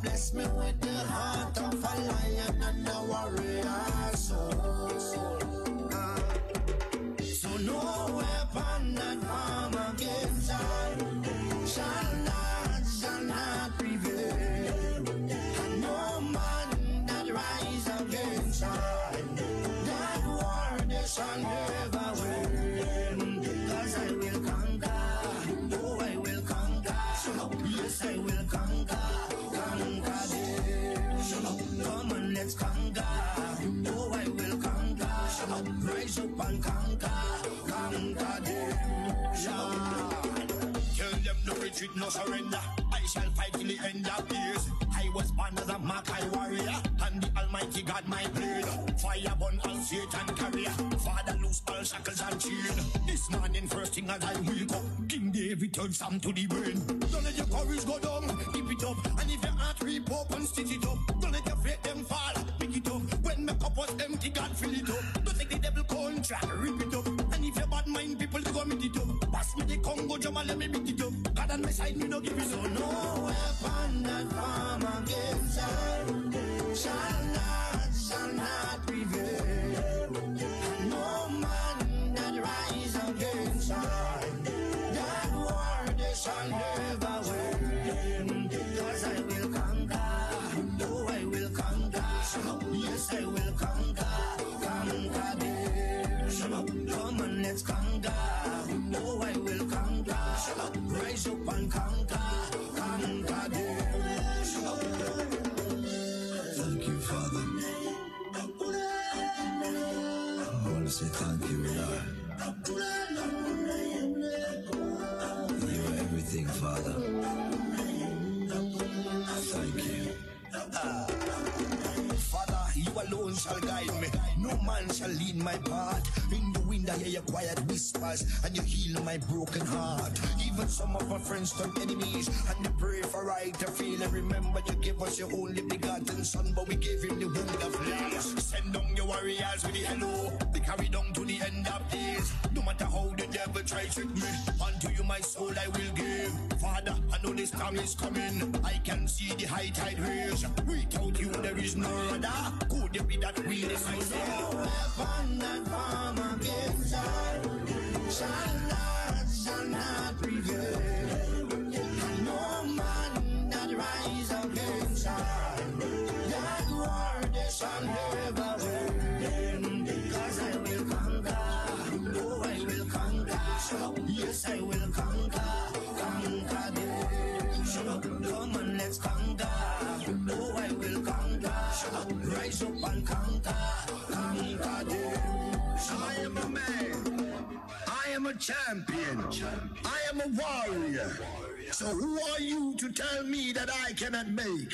bless me with the heart of a lion and a warrior soul. So no weapon that form against I shall not prevail. And no man that rise against I, that war they shall never win. Cause I will conquer, oh I will conquer, yes I will conquer them. Come on, let's conquer, oh I will conquer, rise up and conquer them. Tell them no retreat, no surrender. I shall fight till the end of days. I was born as a Makai warrior, and the Almighty God my blade. Fire burn all Satan carrier. Father loose all shackles and chain. This morning first thing as I wake up, King David turns Sam to the brain. Don't let your courage go down, keep it up. And if your heart rip up and stitch it up, don't let your faith them fall, pick it up. When my cup was empty, God fill it up. Don't take the devil contract, rip it up. And if your bad mind people to go meet it up, pass me the Congo drum and let me beat it up. God on my side, me no give it up. No weapon that form against I shall not prevail. No man that rise against I, that war they shall never win. Cause I will conquer, oh I will conquer, yes I will conquer them. Come on, let's conquer, oh I will conquer, rise up and conquer them. Thank you, Father. I want to say thank you, Lord. You are everything, Father. Thank you. Father, you alone shall guide me. No man shall lead my path. In the wind I hear your quiet whispers, and you heal my broken heart. Even some of my friends turn enemies, and they pray for right to feel. And remember you gave us your only begotten son, but we gave him the wound of love. Send down your warriors with the hello. They carry down to the end of days. No matter how the devil try trick me, unto you my soul I will give. Father, I know this time is coming. I can see the high tide raise. Without you there is no other. Could it be that we is my soul? No weapon that form against I shall not prevail. No man that rise against I, that war they shall never win. Cause I will conquer, oh I will conquer, yes I will conquer them. Come on, let's conquer, oh I will conquer, rise up and conquer them. I am a man, I am a champion, I am a warrior. So who are you to tell me that I cannot make?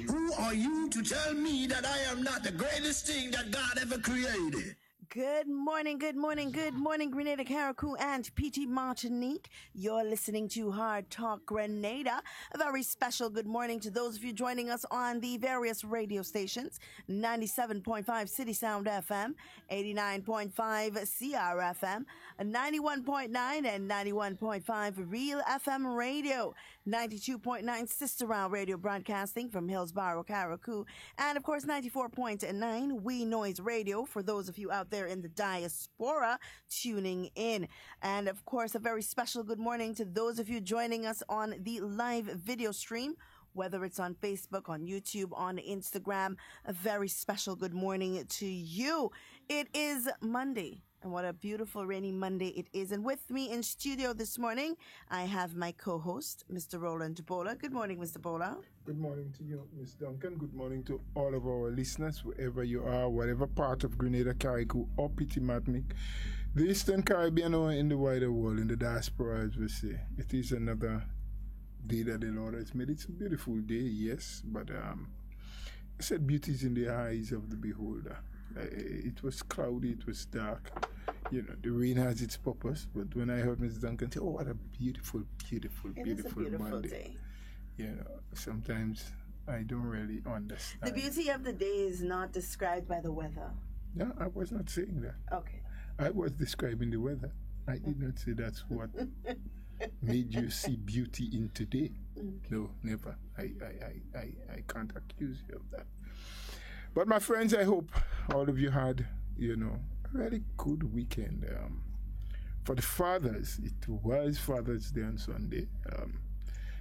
Who are you to tell me that I am not the greatest thing that God ever created? Good morning, Grenada, Carriacou, and PT Martinique. You're listening to Hard Talk Grenada. A very special good morning to those of you joining us on the various radio stations. 97.5 City Sound FM, 89.5 CRFM, 91.9 and 91.5 Real FM Radio, 92.9 Sister Round Radio broadcasting from Hillsborough, Carriacou, and of course 94.9 We Noise Radio for those of you out there in the diaspora tuning in. And of course, a very special good morning to those of you joining us on the live video stream, whether it's on Facebook, on YouTube, on Instagram. A very special good morning to you. It is Monday. And what a beautiful rainy Monday it is. And with me in studio this morning, I have my co-host, Mr. Roland Bola. Good morning, Mr. Bola. Good morning to you, Ms. Duncan. Good morning to all of our listeners, wherever you are, whatever part of Grenada, Carriacou, or Petit Martinique, the Eastern Caribbean, or in the wider world, in the diaspora, as we say. It is another day that the Lord has made. It's a beautiful day, yes, but I said beauty is in the eyes of the beholder. It was cloudy, it was dark. You know, the rain has its purpose, but when I heard Ms. Duncan say, oh, what a beautiful Monday. Day. You know, sometimes I don't really understand. The beauty of the day is not described by the weather. No, I was not saying that. Okay. I was describing the weather. I did not say that's what made you see beauty in today. No, never. I can't accuse you of that. But my friends, I hope all of you had, a really good weekend. For the fathers, it was Father's Day on Sunday.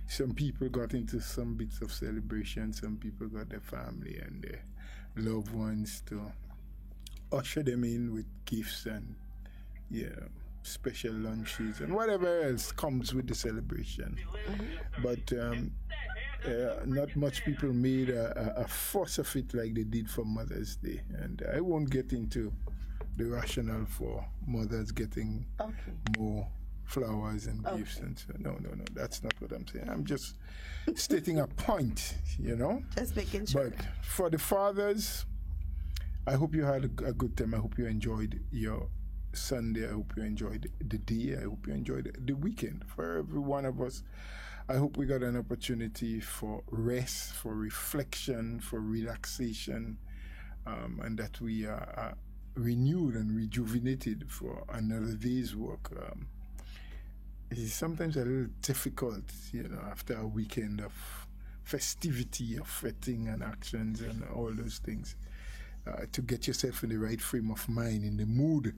Some people got into some bits of celebration. Some people got their family and their loved ones to usher them in with gifts and, special lunches and whatever else comes with the celebration. But not much people made a fuss of it like they did for Mother's Day. And I won't get into the rationale for mothers getting more flowers and gifts and so. No, that's not what I'm saying. I'm just stating a point, Just making sure. But for the fathers, I hope you had a good time. I hope you enjoyed your Sunday. I hope you enjoyed the day. I hope you enjoyed the weekend. For every one of us, I hope we got an opportunity for rest, for reflection, for relaxation, and that we are renewed and rejuvenated for another day's work. It is sometimes a little difficult, after a weekend of festivity, of fetting and actions and all those things, to get yourself in the right frame of mind, in the mood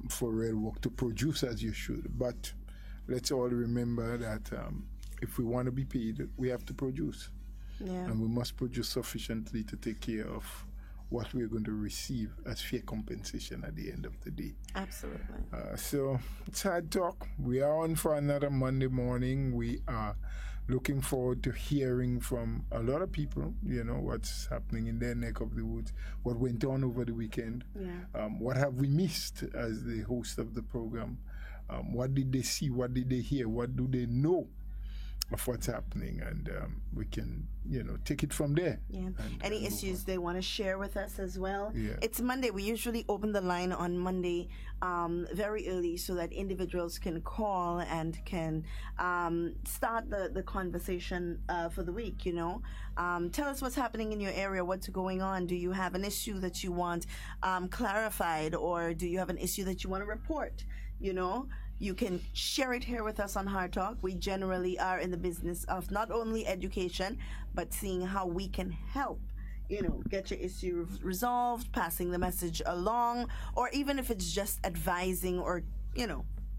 for real work, to produce as you should. But let's all remember that if we want to be paid, we have to produce. Yeah. And we must produce sufficiently to take care of what we're going to receive as fair compensation at the end of the day. Absolutely. So it's Hard Talk. We are on for another Monday morning. We are looking forward to hearing from a lot of people, what's happening in their neck of the woods, what went on over the weekend, what have we missed as the host of the program, what did they see, what did they hear, what do they know of what's happening, and we can, take it from there. Yeah. Any issues they want to share with us as well? Yeah. It's Monday. We usually open the line on Monday very early so that individuals can call and can start the conversation for the week, Tell us what's happening in your area, what's going on. Do you have an issue that you want clarified, or do you have an issue that you want to report, You can share it here with us on Hard Talk. We generally are in the business of not only education, but seeing how we can help, get your issue resolved, passing the message along, or even if it's just advising or,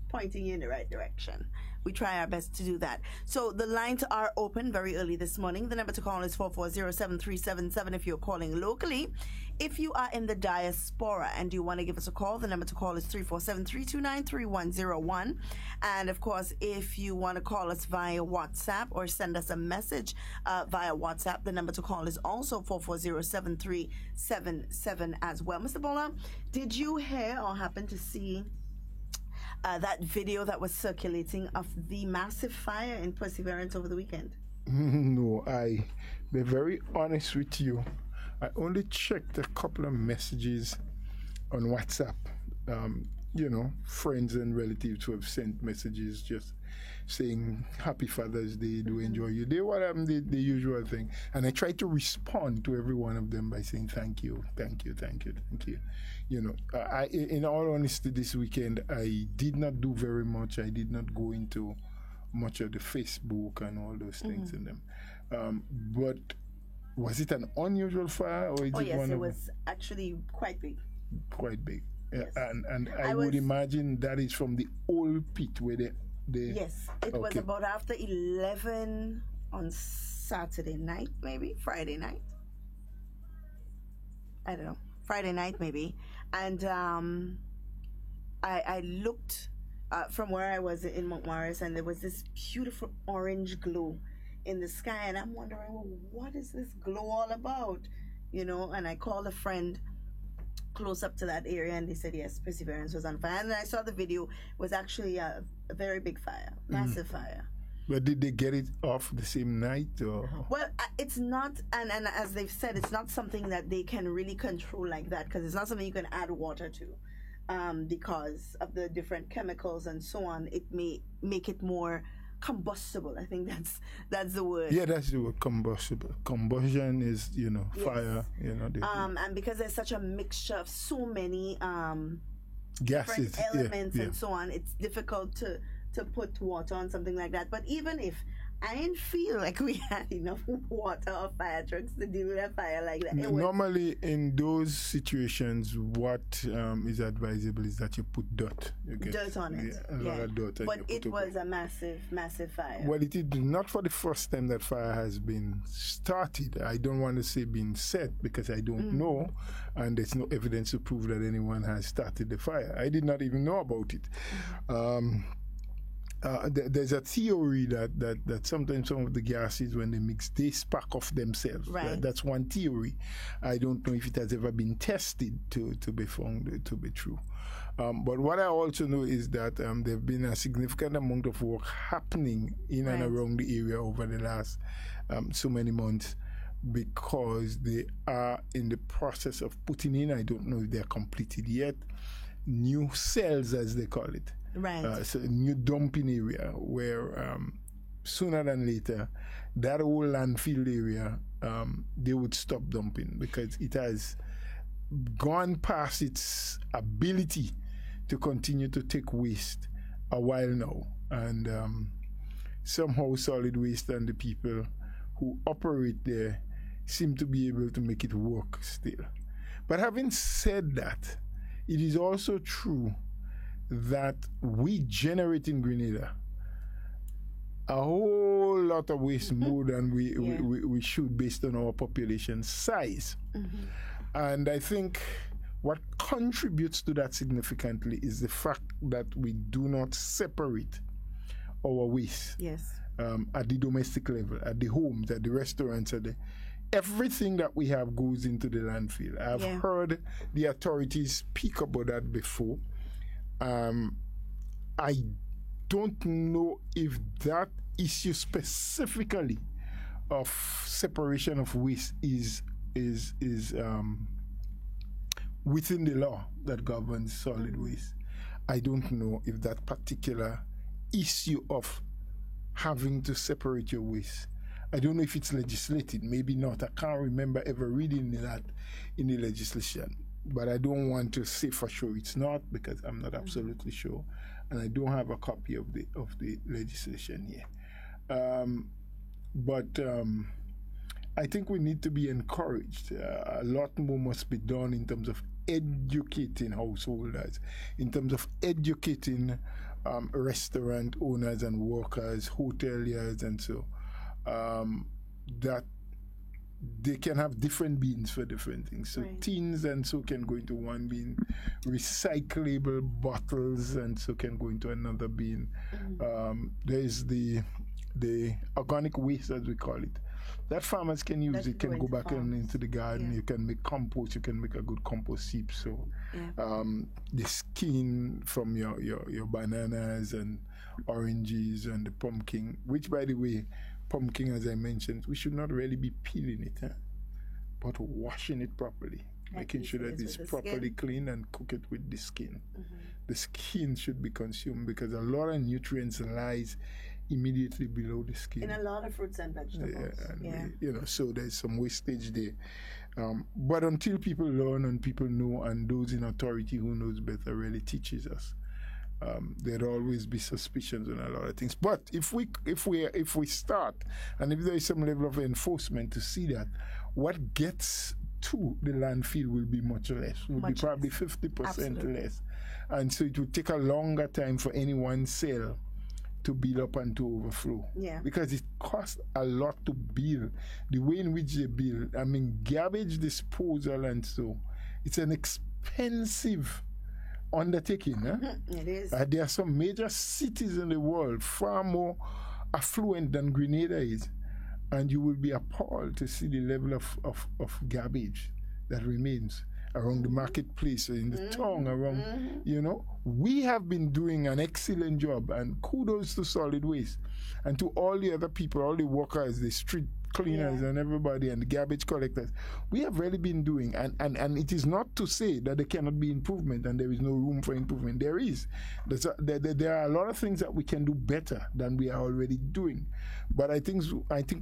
pointing you in the right direction. We try our best to do that. So the lines are open very early this morning. The number to call is 440-7377 if you're calling locally. If you are in the diaspora and you want to give us a call, the number to call is 347-329-3101. And of course, if you want to call us via WhatsApp or send us a message via WhatsApp, the number to call is also 440-7377 as well. Mr. Bola, did you hear or happen to see that video that was circulating of the massive fire in Perseverance over the weekend? No, I be very honest with you. I only checked a couple of messages on WhatsApp. Friends and relatives who have sent messages just saying Happy Father's Day, do enjoy your day, whatever, the usual thing. And I tried to respond to every one of them by saying thank you. In all honesty, this weekend I did not do very much. I did not go into much of the Facebook and all those things in them. But was it an unusual fire, or is it yes, one it was actually quite big. Quite big. Yes. And I would imagine that is from the old pit where they Yes, it was about after 11 on Saturday night, maybe Friday night. I don't know, Friday night maybe. And I looked from where I was in Mount Morris, and there was this beautiful orange glow in the sky, and I'm wondering, well, what is this glow all about? And I called a friend close up to that area, and they said yes, Perseverance was on fire. And I saw the video. It was actually a very big fire, massive fire. But did they get it off the same night, or? Well, it's not, and as they've said, it's not something that they can really control like that, because it's not something you can add water to, because of the different chemicals and so on. It may make it more combustible. I think that's the word. Yeah, that's the word, combustible. Combustion is, fire, and because there's such a mixture of so many gases, different elements and so on, it's difficult to put water on something like that. But even if I didn't feel like we had enough water or fire trucks to deal with a fire like that. It was, Normally, in those situations, what is advisable is that you put dirt. You get, dirt on it. Yeah, a lot of dirt. But and you it put was a massive, massive fire. Well, it is not for the first time that fire has been started. I don't want to say been set because I don't know, and there's no evidence to prove that anyone has started the fire. I did not even know about it. There's a theory that sometimes some of the gases, when they mix, they spark off themselves. Right. That's one theory. I don't know if it has ever been tested to be found to be true. But what I also know is that there have been a significant amount of work happening in and around the area over the last so many months, because they are in the process of putting in, I don't know if they're completed yet, new cells, as they call it. Right. So a new dumping area where sooner than later, that whole landfill area, they would stop dumping because it has gone past its ability to continue to take waste a while now. And somehow solid waste and the people who operate there seem to be able to make it work still. But having said that, it is also true that we generate in Grenada a whole lot of waste more than we should based on our population size. And I think what contributes to that significantly is the fact that we do not separate our waste at the domestic level, at the homes, at the restaurants, everything that we have goes into the landfill. I've heard the authorities speak about that before. I don't know if that issue specifically of separation of waste is within the law that governs solid waste. I don't know if that particular issue of having to separate your waste, I don't know if it's legislated, maybe not. I can't remember ever reading that in the legislation. But I don't want to say for sure it's not, because I'm not absolutely sure, and I don't have a copy of the legislation here. But I think we need to be encouraged. A lot more must be done in terms of educating householders, in terms of educating restaurant owners and workers, hoteliers, and so that they can have different bins for different things. So tins and so can go into one bin, recyclable bottles and so can go into another bin. There's the organic waste, as we call it, that farmers can use. It can go back into the garden. You can make compost. You can make a good compost heap. So the skin from your bananas and oranges and the pumpkin, which, by the way, pumpkin, as I mentioned, we should not really be peeling it, but washing it properly, making sure that it's properly clean and cook it with the skin. The skin should be consumed because a lot of nutrients lies immediately below the skin. In a lot of fruits and vegetables. So there's some wastage there. But until people learn and people know, and those in authority who knows better really teaches us, there'll always be suspicions on a lot of things. But if we start, and if there is some level of enforcement to see that, what gets to the landfill will be much less. Will be probably 50% less. And so it will take a longer time for any one cell to build up and to overflow. Because it costs a lot to build. The way in which they build, I mean, garbage disposal and so, it's an expensive undertaking. It is. There are some major cities in the world far more affluent than Grenada is, and you will be appalled to see the level of garbage that remains around the marketplace, in the town, around, we have been doing an excellent job, and kudos to solid waste and to all the other people, all the workers, the street cleaners and everybody, and the garbage collectors. We have really been doing, and it is not to say that there cannot be improvement and there is no room for improvement. There is. There are a lot of things that we can do better than we are already doing. But I think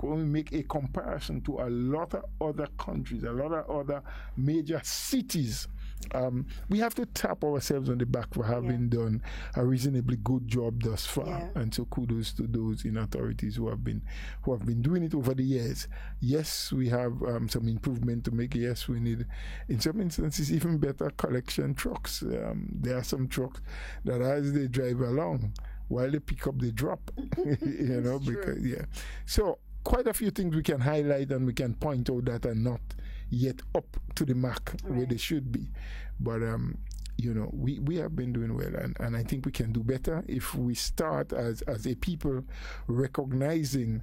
when we make a comparison to a lot of other countries, a lot of other major cities we have to tap ourselves on the back for having done a reasonably good job thus far. Yeah. And so kudos to those in authorities who have been doing it over the years. Yes, we have some improvement to make. Yes, we need, in some instances, even better collection trucks. There are some trucks that as they drive along, while they pick up, they drop. You know, because so quite a few things we can highlight and we can point out that are not yet up to the mark where they should be. But you know, we have been doing well, and I think we can do better if we start as a people recognizing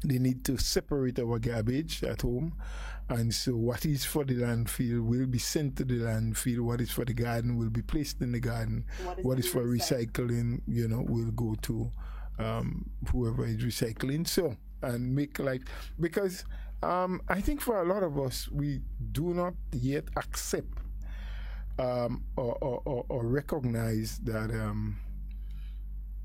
the need to separate our garbage at home. And so what is for the landfill will be sent to the landfill. What is for the garden will be placed in the garden. What is for recycling, you know, will go to whoever is recycling. So, and make like, because I think for a lot of us, we do not yet accept or recognize that,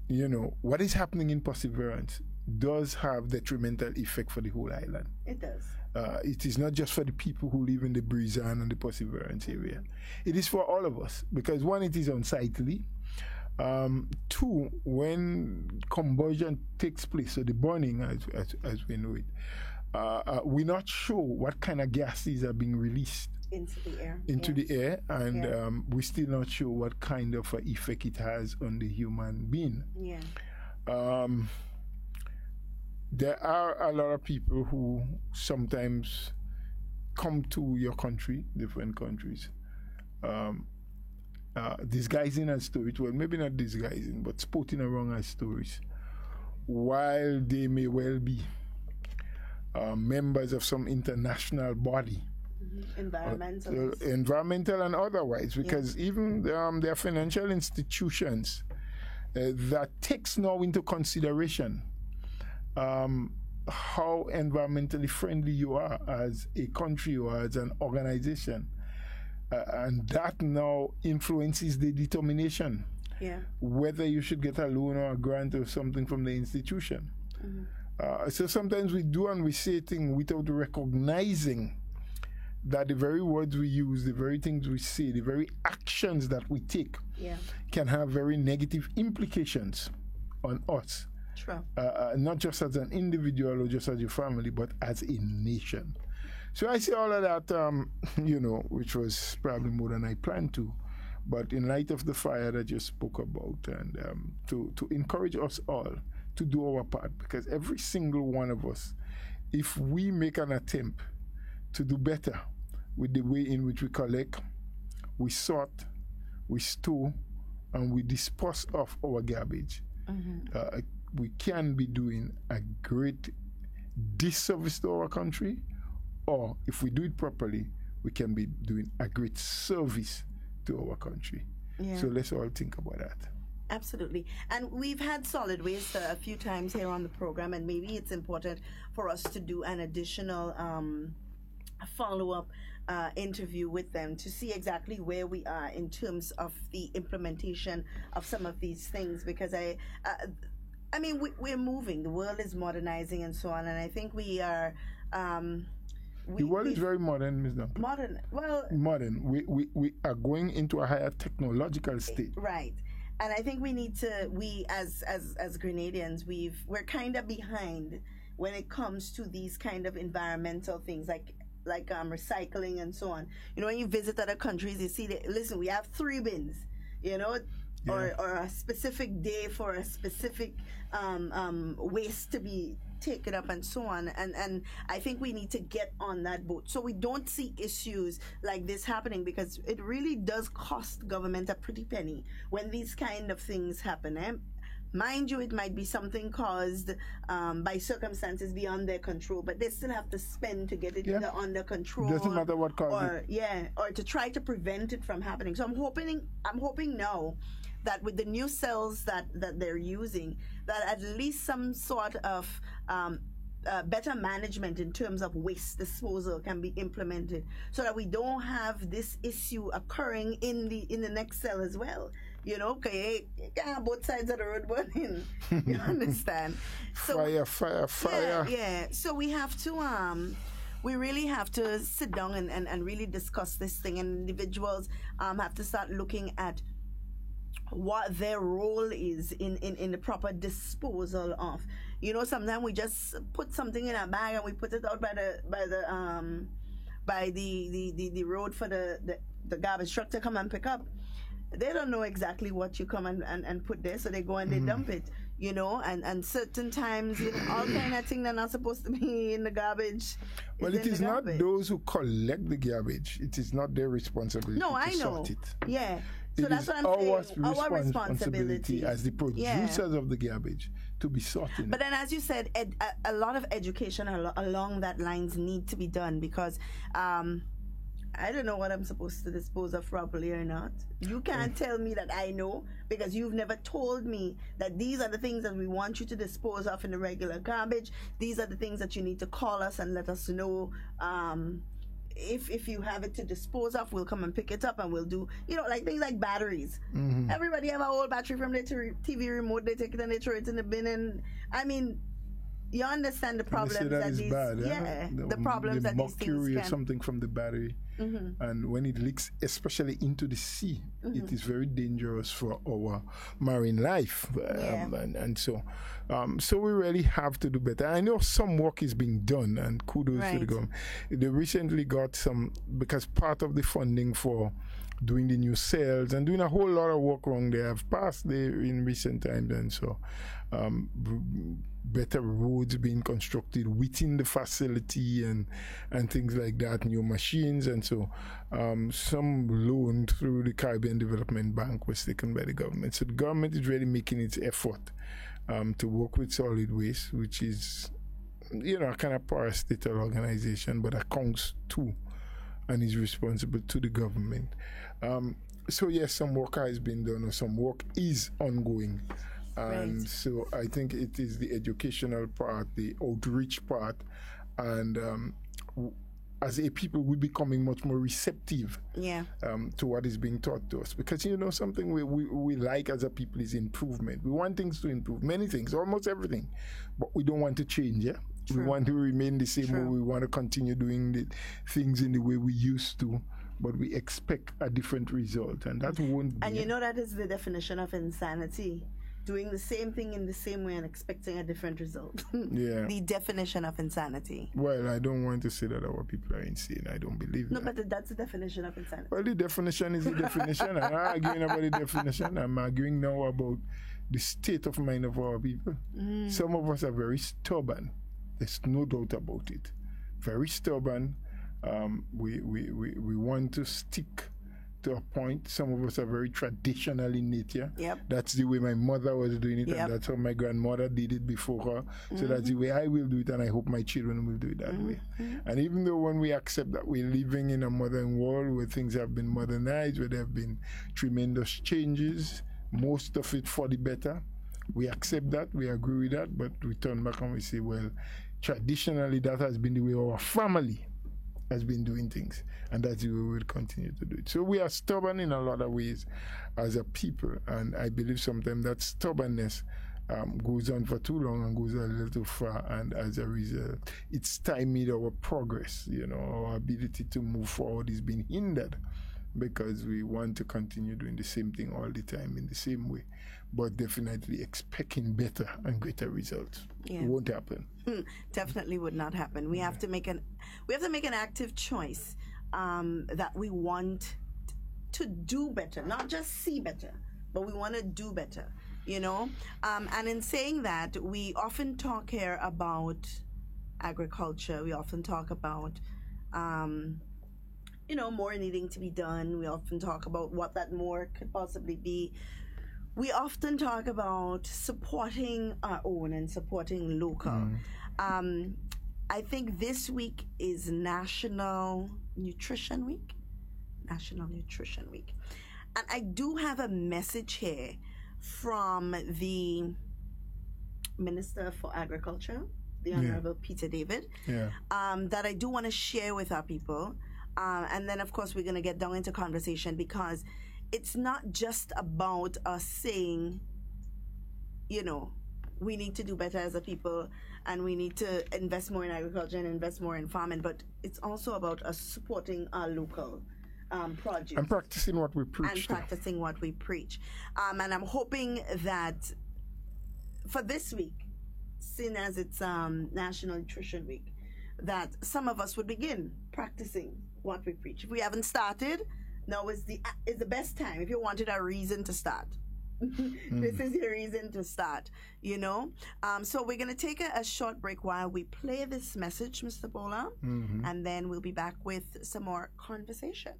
you know, what is happening in Perseverance does have detrimental effect for the whole island. It does. It is not just for the people who live in the Brizan and the Perseverance area. It is for all of us, because one, it is unsightly. Two, when combustion takes place, so the burning as we know it, we're not sure what kind of gases are being released into the air, and we're still not sure what kind of effect it has on the human being. There are a lot of people who sometimes come to your country, different countries, disguising as stories. Well, maybe not disguising, but sporting around as stories, while they may well be members of some international body. Environmental and otherwise, because even there are financial institutions that takes now into consideration how environmentally friendly you are as a country or as an organization, and that now influences the determination whether you should get a loan or a grant or something from the institution. So sometimes we do and we say things without recognizing that the very words we use, the very things we say, the very actions that we take can have very negative implications on us. Not just as an individual or just as your family, but as a nation. So I say all of that, you know, which was probably more than I planned to, but in light of the fire that you spoke about, and to encourage us all to do our part, because every single one of us, if we make an attempt to do better with the way in which we collect, we sort, we store, and we dispose of our garbage, we can be doing a great disservice to our country, or if we do it properly, we can be doing a great service to our country. So let's all think about that. Absolutely. And we've had solid waste a few times here on the program, and maybe it's important for us to do an additional follow-up interview with them to see exactly where we are in terms of the implementation of some of these things, because I mean, we're moving. The world is modernizing and so on, and I think we are. The world is very modern, Ms. Duncan. Modern. Well, modern. We are going into a higher technological state. Right, and I think we need to. We as Grenadians, we're kind of behind when it comes to these kind of environmental things like recycling and so on. You know, when you visit other countries, you see that. Listen, we have 3 bins. You know. Or a specific day for a specific waste to be taken up and so on. And I think we need to get on that boat so we don't see issues like this happening, because it really does cost government a pretty penny when these kind of things happen. Mind you, it might be something caused by circumstances beyond their control, but they still have to spend to get it either under control. Doesn't matter what caused it. Or to try to prevent it from happening. So I'm hoping now that with the new cells that they're using, that at least some sort of better management in terms of waste disposal can be implemented, so that we don't have this issue occurring in the next cell as well. You know, okay, you can't have both sides of the road burning. You understand? So, fire. Yeah. So we have to we really have to sit down and really discuss this thing, and individuals have to start looking at what their role is in the proper disposal of. You know, sometimes we just put something in a bag and we put it out by the road for the garbage truck to come and pick up. They don't know exactly what you come and put there, so they go and they dump it, you know, and certain times, you know, all kind of things that are not supposed to be in the garbage. Well, it is not those who collect the garbage. It is not their responsibility to sort it. Yeah. So it that's is what I'm saying. Our responsibility as the producers of the garbage to be sorting. But then, as you said, a lot of education along that lines need to be done, because I don't know what I'm supposed to dispose of properly or not. You can't tell me that I know, because you've never told me that these are the things that we want you to dispose of in the regular garbage. These are the things that you need to call us and let us know. If you have it to dispose of, we'll come and pick it up, and we'll do, you know, like things like batteries. Everybody have an old battery from their TV remote. They take it and they throw it in the bin. And I mean, you understand the problems that these, bad, the problems that these things can. Or something from the battery, and when it leaks, especially into the sea, it is very dangerous for our marine life, and so we really have to do better. I know some work is being done, and kudos to the government. They recently got some, because part of the funding for doing the new cells and doing a whole lot of work wrong, they have passed there in recent times, and so better roads being constructed within the facility and things like that, new machines, and so some loan through the Caribbean Development Bank was taken by the government. So the government is really making its effort to work with solid waste, which is, you know, a kind of parastatal organization, but accounts to and is responsible to the government. So yes, some work has been done, or some work is ongoing. And so I think it is the educational part, the outreach part, and as a people, we're becoming much more receptive to what is being taught to us. Because, you know, something we like as a people is improvement. We want things to improve, many things, almost everything, but we don't want to change, True. We want to remain the same way. We want to continue doing the things in the way we used to, but we expect a different result, and that won't be. And you know, that is the definition of insanity. Doing the same thing in the same way and expecting a different result. The definition of insanity. Well, I don't want to say that our people are insane. I don't believe that. No, but that's the definition of insanity. Well, the definition is the definition. I'm not arguing about the definition. I'm arguing now about the state of mind of our people. Some of us are very stubborn. There's no doubt about it. Very stubborn. We want to stick to a point. Some of us are very traditional in nature. That's the way my mother was doing it, and that's how my grandmother did it before her. So that's the way I will do it, and I hope my children will do it that way. And even though when we accept that we're living in a modern world where things have been modernized, where there have been tremendous changes, most of it for the better, we accept that, we agree with that, but we turn back and we say, well, traditionally that has been the way our family has been doing things, and that's the way we'll continue to do it. So we are stubborn in a lot of ways as a people, and I believe sometimes that stubbornness goes on for too long and goes a little too far, and as a result, it's stymied our progress. You know, our ability to move forward is being hindered because we want to continue doing the same thing all the time in the same way, but definitely expecting better and greater results. It won't happen. Definitely would not happen. We have to make an active choice that we want to do better, not just see better, but we want to do better, you know. And in saying that, we often talk here about agriculture. We often talk about you know, more needing to be done. We often talk about what that more could possibly be. We often talk about supporting our own and supporting local. I think this week is National Nutrition Week. National Nutrition Week. And I do have a message here from the Minister for Agriculture, the Honorable Peter David, that I do want to share with our people. And then, of course, we're going to get down into conversation, because it's not just about us saying, you know, we need to do better as a people, and we need to invest more in agriculture and invest more in farming. But it's also about us supporting our local produce. And practicing what we preach. And practicing what we preach. And I'm hoping that for this week, seeing as it's National Nutrition Week, that some of us would begin practicing what we preach. If we haven't started, now is the best time. If you wanted a reason to start, this is your reason to start, you know. So we're going to take a short break while we play this message, Mr. Bola, and then we'll be back with some more conversation.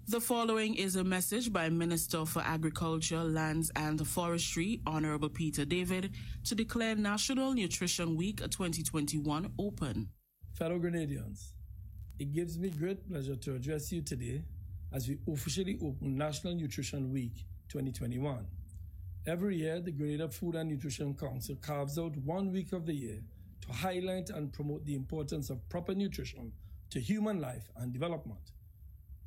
The following is a message by Minister for Agriculture, Lands and Forestry, Honorable Peter David, to declare National Nutrition Week 2021 open. Fellow Grenadians, it gives me great pleasure to address you today as we officially open National Nutrition Week 2021. Every year, the Grenada Food and Nutrition Council carves out 1 week of the year to highlight and promote the importance of proper nutrition to human life and development.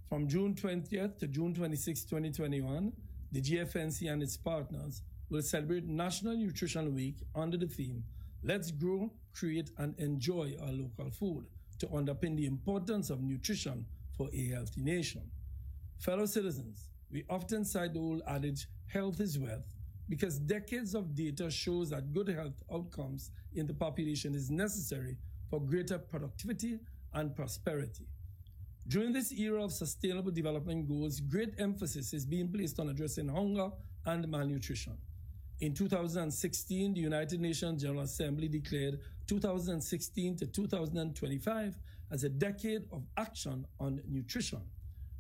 From June 20th to June 26, 2021, the GFNC and its partners will celebrate National Nutrition Week under the theme, Let's Grow, Create and Enjoy Our Local Food, to underpin the importance of nutrition for a healthy nation. Fellow citizens, we often cite the old adage, health is wealth, because decades of data shows that good health outcomes in the population is necessary for greater productivity and prosperity. During this era of sustainable development goals, great emphasis is being placed on addressing hunger and malnutrition. In 2016, the United Nations General Assembly declared 2016 to 2025 as a decade of action on nutrition.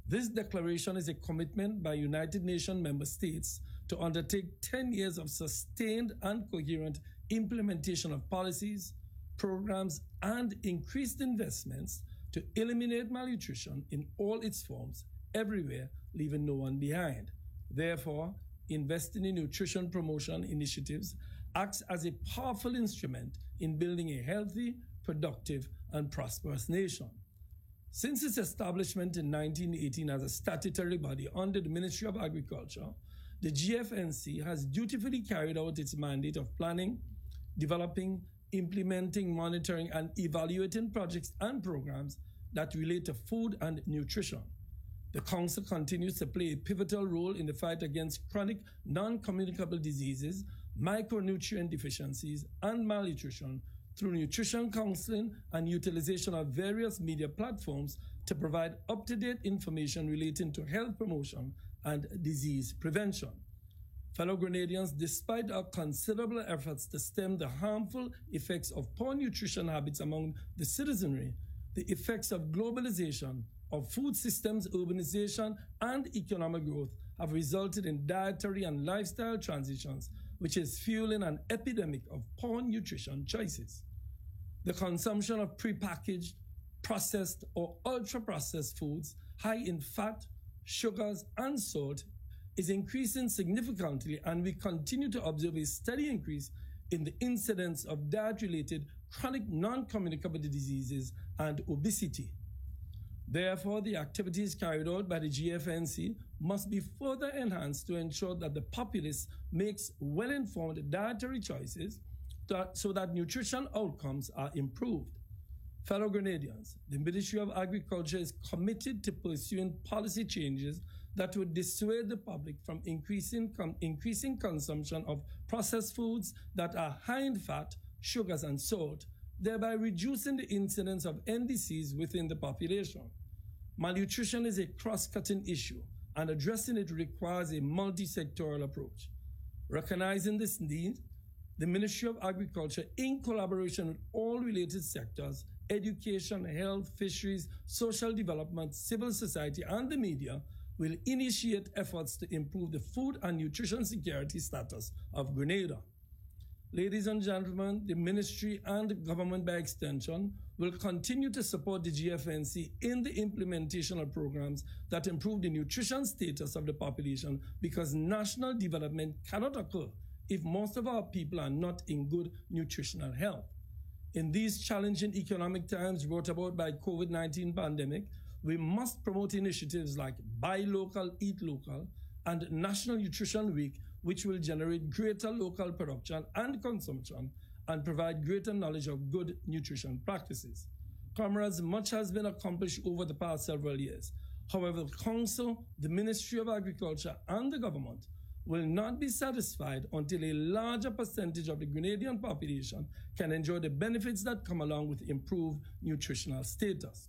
This declaration is a commitment by United Nations member states to undertake 10 years of sustained and coherent implementation of policies, programs, and increased investments to eliminate malnutrition in all its forms, everywhere, leaving no one behind. Therefore, investing in nutrition promotion initiatives acts as a powerful instrument in building a healthy, productive, and prosperous nation. Since its establishment in 1918 as a statutory body under the Ministry of Agriculture, the GFNC has dutifully carried out its mandate of planning, developing, implementing, monitoring, and evaluating projects and programs that relate to food and nutrition. The Council continues to play a pivotal role in the fight against chronic non-communicable diseases, micronutrient deficiencies, and malnutrition through nutrition counseling and utilization of various media platforms to provide up-to-date information relating to health promotion and disease prevention. Fellow Grenadians, despite our considerable efforts to stem the harmful effects of poor nutrition habits among the citizenry, the effects of globalization, of food systems, urbanization, and economic growth have resulted in dietary and lifestyle transitions, which is fueling an epidemic of poor nutrition choices. The consumption of prepackaged, processed, or ultra-processed foods high in fat, sugars, and salt is increasing significantly, and we continue to observe a steady increase in the incidence of diet-related chronic non-communicable diseases and obesity. Therefore, the activities carried out by the GFNC must be further enhanced to ensure that the populace makes well-informed dietary choices so that nutrition outcomes are improved. Fellow Grenadians, the Ministry of Agriculture is committed to pursuing policy changes that would dissuade the public from increasing consumption of processed foods that are high in fat, sugars, and salt, thereby reducing the incidence of NDCs within the population. Malnutrition is a cross-cutting issue, and addressing it requires a multi-sectoral approach. Recognizing this need, the Ministry of Agriculture, in collaboration with all related sectors, education, health, fisheries, social development, civil society, and the media, will initiate efforts to improve the food and nutrition security status of Grenada. Ladies and gentlemen, the ministry and the government by extension will continue to support the GFNC in the implementation of programs that improve the nutrition status of the population, because national development cannot occur if most of our people are not in good nutritional health. In these challenging economic times brought about by COVID-19 pandemic, we must promote initiatives like Buy Local, Eat Local and National Nutrition Week, which will generate greater local production and consumption and provide greater knowledge of good nutrition practices. Comrades, much has been accomplished over the past several years. However, the Council, the Ministry of Agriculture, and the government will not be satisfied until a larger percentage of the Grenadian population can enjoy the benefits that come along with improved nutritional status.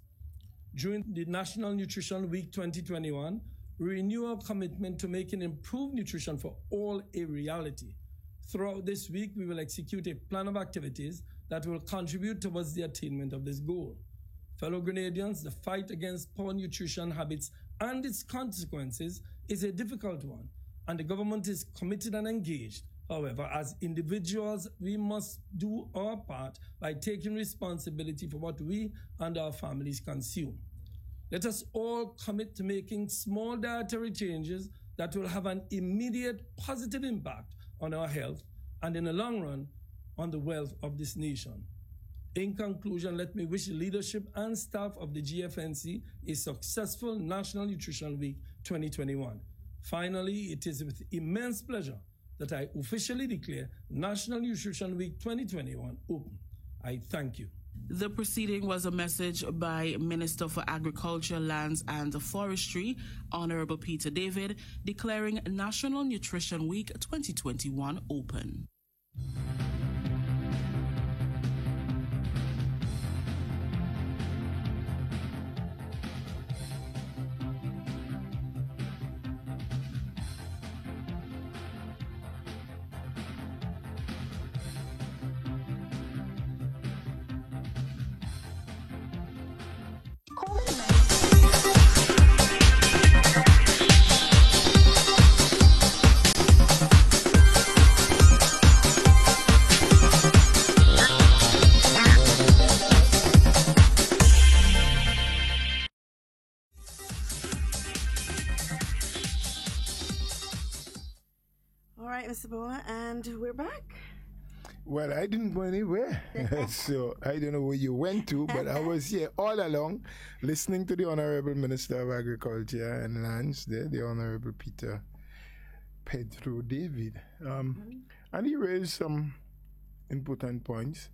During the National Nutrition Week 2021, we renew our commitment to making improved nutrition for all a reality. Throughout this week, we will execute a plan of activities that will contribute towards the attainment of this goal. Fellow Grenadians, the fight against poor nutrition habits and its consequences is a difficult one, and the government is committed and engaged. However, as individuals, we must do our part by taking responsibility for what we and our families consume. Let us all commit to making small dietary changes that will have an immediate positive impact on our health and, in the long run, on the wealth of this nation. In conclusion, let me wish the leadership and staff of the GFNC a successful National Nutrition Week 2021. Finally, it is with immense pleasure that I officially declare National Nutrition Week 2021 open. I thank you. The proceeding was a message by Minister for Agriculture, Lands and Forestry, Honorable Peter David, declaring National Nutrition Week 2021 open. Mr. Boa, and we're back. Well, I didn't go anywhere, so I don't know where you went to, but I was here all along listening to the Honorable Minister of Agriculture and Lands, the Honorable Peter Pedro David. And he raised some important points,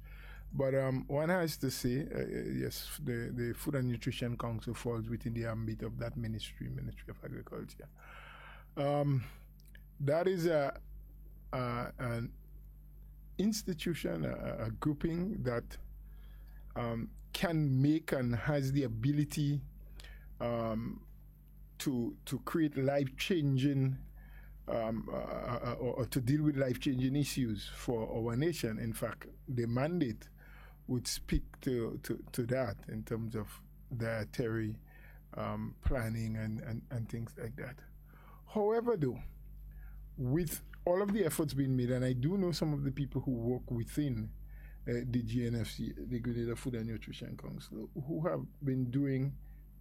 but one has to say, yes, the Food and Nutrition Council falls within the ambit of that Ministry of Agriculture. That is an institution, a grouping that can make and has the ability to create life-changing or to deal with life-changing issues for our nation. In fact, the mandate would speak to that in terms of dietary planning and things like that. However, though, with all of the efforts being made, and I do know some of the people who work within the GNFC, the Grenada Food and Nutrition Council, who have been doing,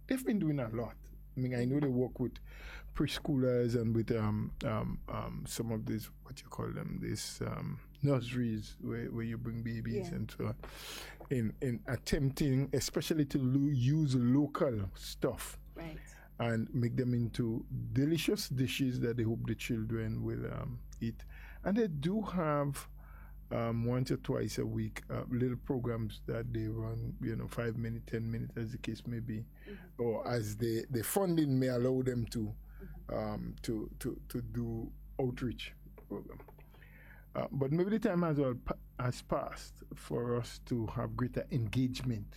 they've been doing a lot. I mean, I know they work with preschoolers and with some of these, what you call them, these nurseries where you bring babies and so on, in attempting, especially to use local stuff. Right. And make them into delicious dishes that they hope the children will eat. And they do have once or twice a week little programs that they run, 5 minutes, 10 minutes, as the case may be, or as the funding may allow them to do outreach program. But maybe the time has passed for us to have greater engagement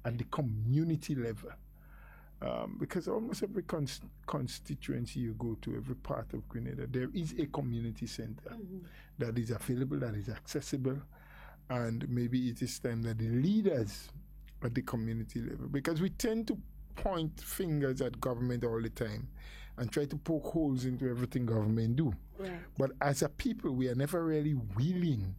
at the community level. Because almost every constituency you go to, every part of Grenada, there is a community center that is available, that is accessible, and maybe it is time that the leaders at the community level, because we tend to point fingers at government all the time and try to poke holes into everything government do. Right. But as a people, we are never really willing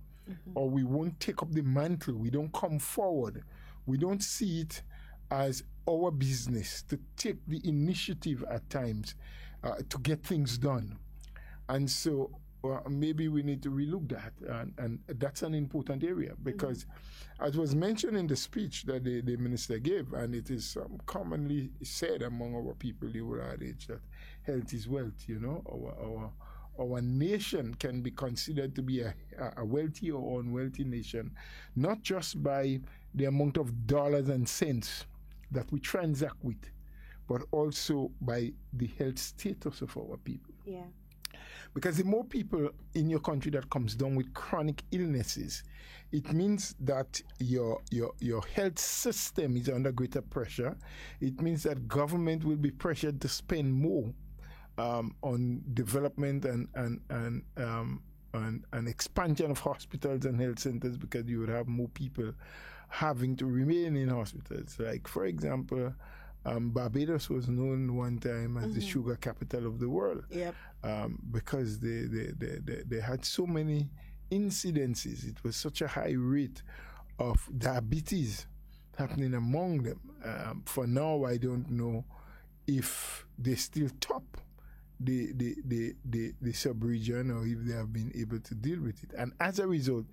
or we won't take up the mantle. We don't come forward. We don't see it as our business to take the initiative at times to get things done. And so maybe we need to relook that. And that's an important area because, as was mentioned in the speech that the minister gave, and it is commonly said among our people, the old adage, that health is wealth, you know. Our nation can be considered to be a wealthy or unwealthy nation, not just by the amount of dollars and cents that we transact with, but also by the health status of our people. Yeah. Because the more people in your country that comes down with chronic illnesses, it means that your health system is under greater pressure. It means that government will be pressured to spend more on development and expansion of hospitals and health centers, because you would have more people having to remain in hospitals. Like, for example, Barbados was known one time as the sugar capital of the world. Yep. Because they had so many incidences. It was such a high rate of diabetes happening among them. For now, I don't know if they still top the sub-region or if they have been able to deal with it. And as a result,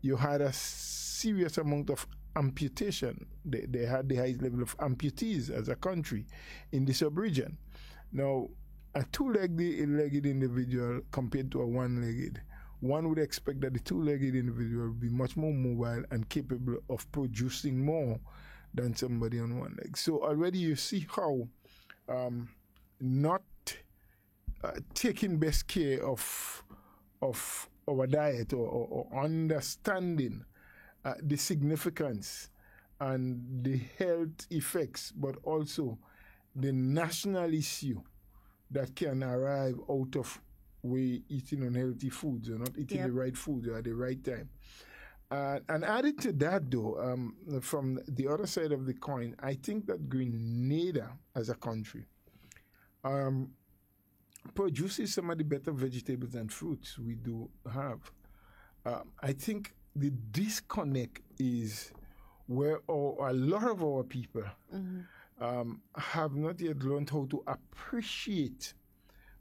you had a serious amount of amputation. They had the highest level of amputees as a country in the sub-region. Now, a two-legged individual compared to a one-legged, one would expect that the two-legged individual would be much more mobile and capable of producing more than somebody on one leg. So already you see how not taking best care of our diet or understanding the significance and the health effects, but also the national issue that can arrive out of we eating unhealthy foods or not eating the right food at the right time. And added to that, though, from the other side of the coin, I think that Grenada as a country produces some of the better vegetables and fruits we do have. I think the disconnect is where a lot of our people have not yet learned how to appreciate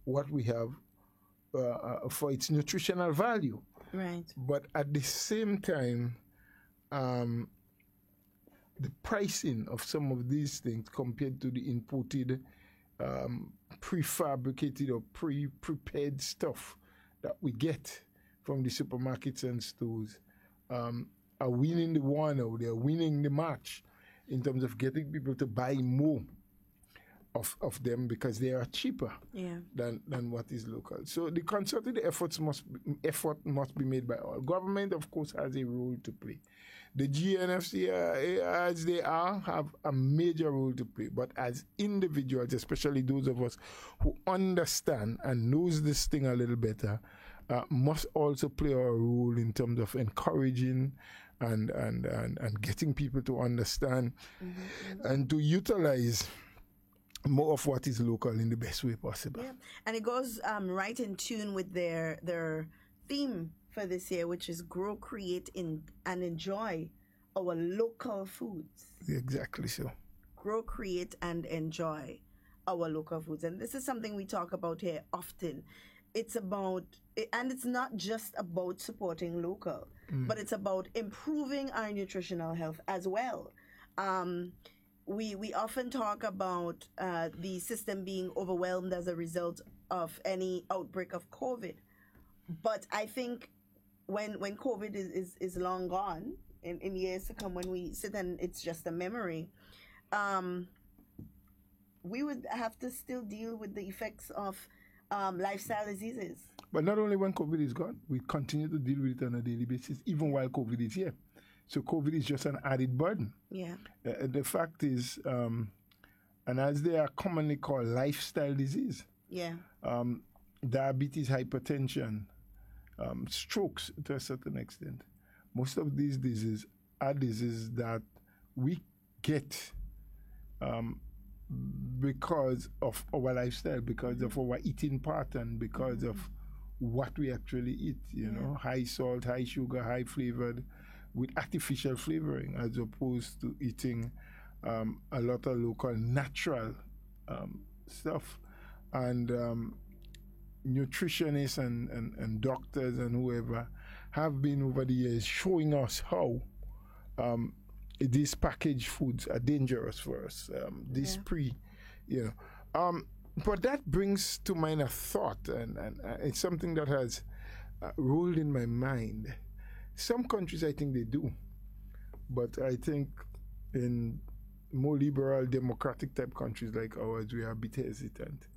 what we have for its nutritional value. Right. But at the same time, the pricing of some of these things compared to the imported prefabricated or pre-prepared stuff that we get from the supermarkets and stores are winning the war now. They're winning the match in terms of getting people to buy more of them because they are cheaper than what is local. So the concerted effort must be made by all. Government, of course, has a role to play. The GNFC, as they are, have a major role to play. But as individuals, especially those of us who understand and knows this thing a little better, must also play our role in terms of encouraging and getting people to understand and to utilize more of what is local in the best way possible. Yeah. And it goes right in tune with their theme for this year, which is grow, create, and enjoy our local foods. Exactly so. Grow, create, and enjoy our local foods. And this is something we talk about here often. It's about, and it's not just about supporting local, but it's about improving our nutritional health as well. We often talk about the system being overwhelmed as a result of any outbreak of COVID. But I think when COVID is long gone, in years to come, when we sit and it's just a memory, we would have to still deal with the effects of lifestyle diseases. But not only when COVID is gone, we continue to deal with it on a daily basis, even while COVID is here. So COVID is just an added burden. Yeah. The fact is, and as they are commonly called, lifestyle disease. Yeah. Diabetes, hypertension, strokes to a certain extent. Most of these diseases are diseases that we get because of our lifestyle, because of our eating pattern, because of what we actually eat, you know, high salt, high sugar, high flavored, with artificial flavoring, as opposed to eating a lot of local natural stuff. And nutritionists and doctors and whoever have been over the years showing us how these packaged foods are dangerous for us. But that brings to mind a thought, and it's something that has rolled in my mind. Some countries, I think they do, but I think in more liberal, democratic type countries like ours, we are a bit hesitant.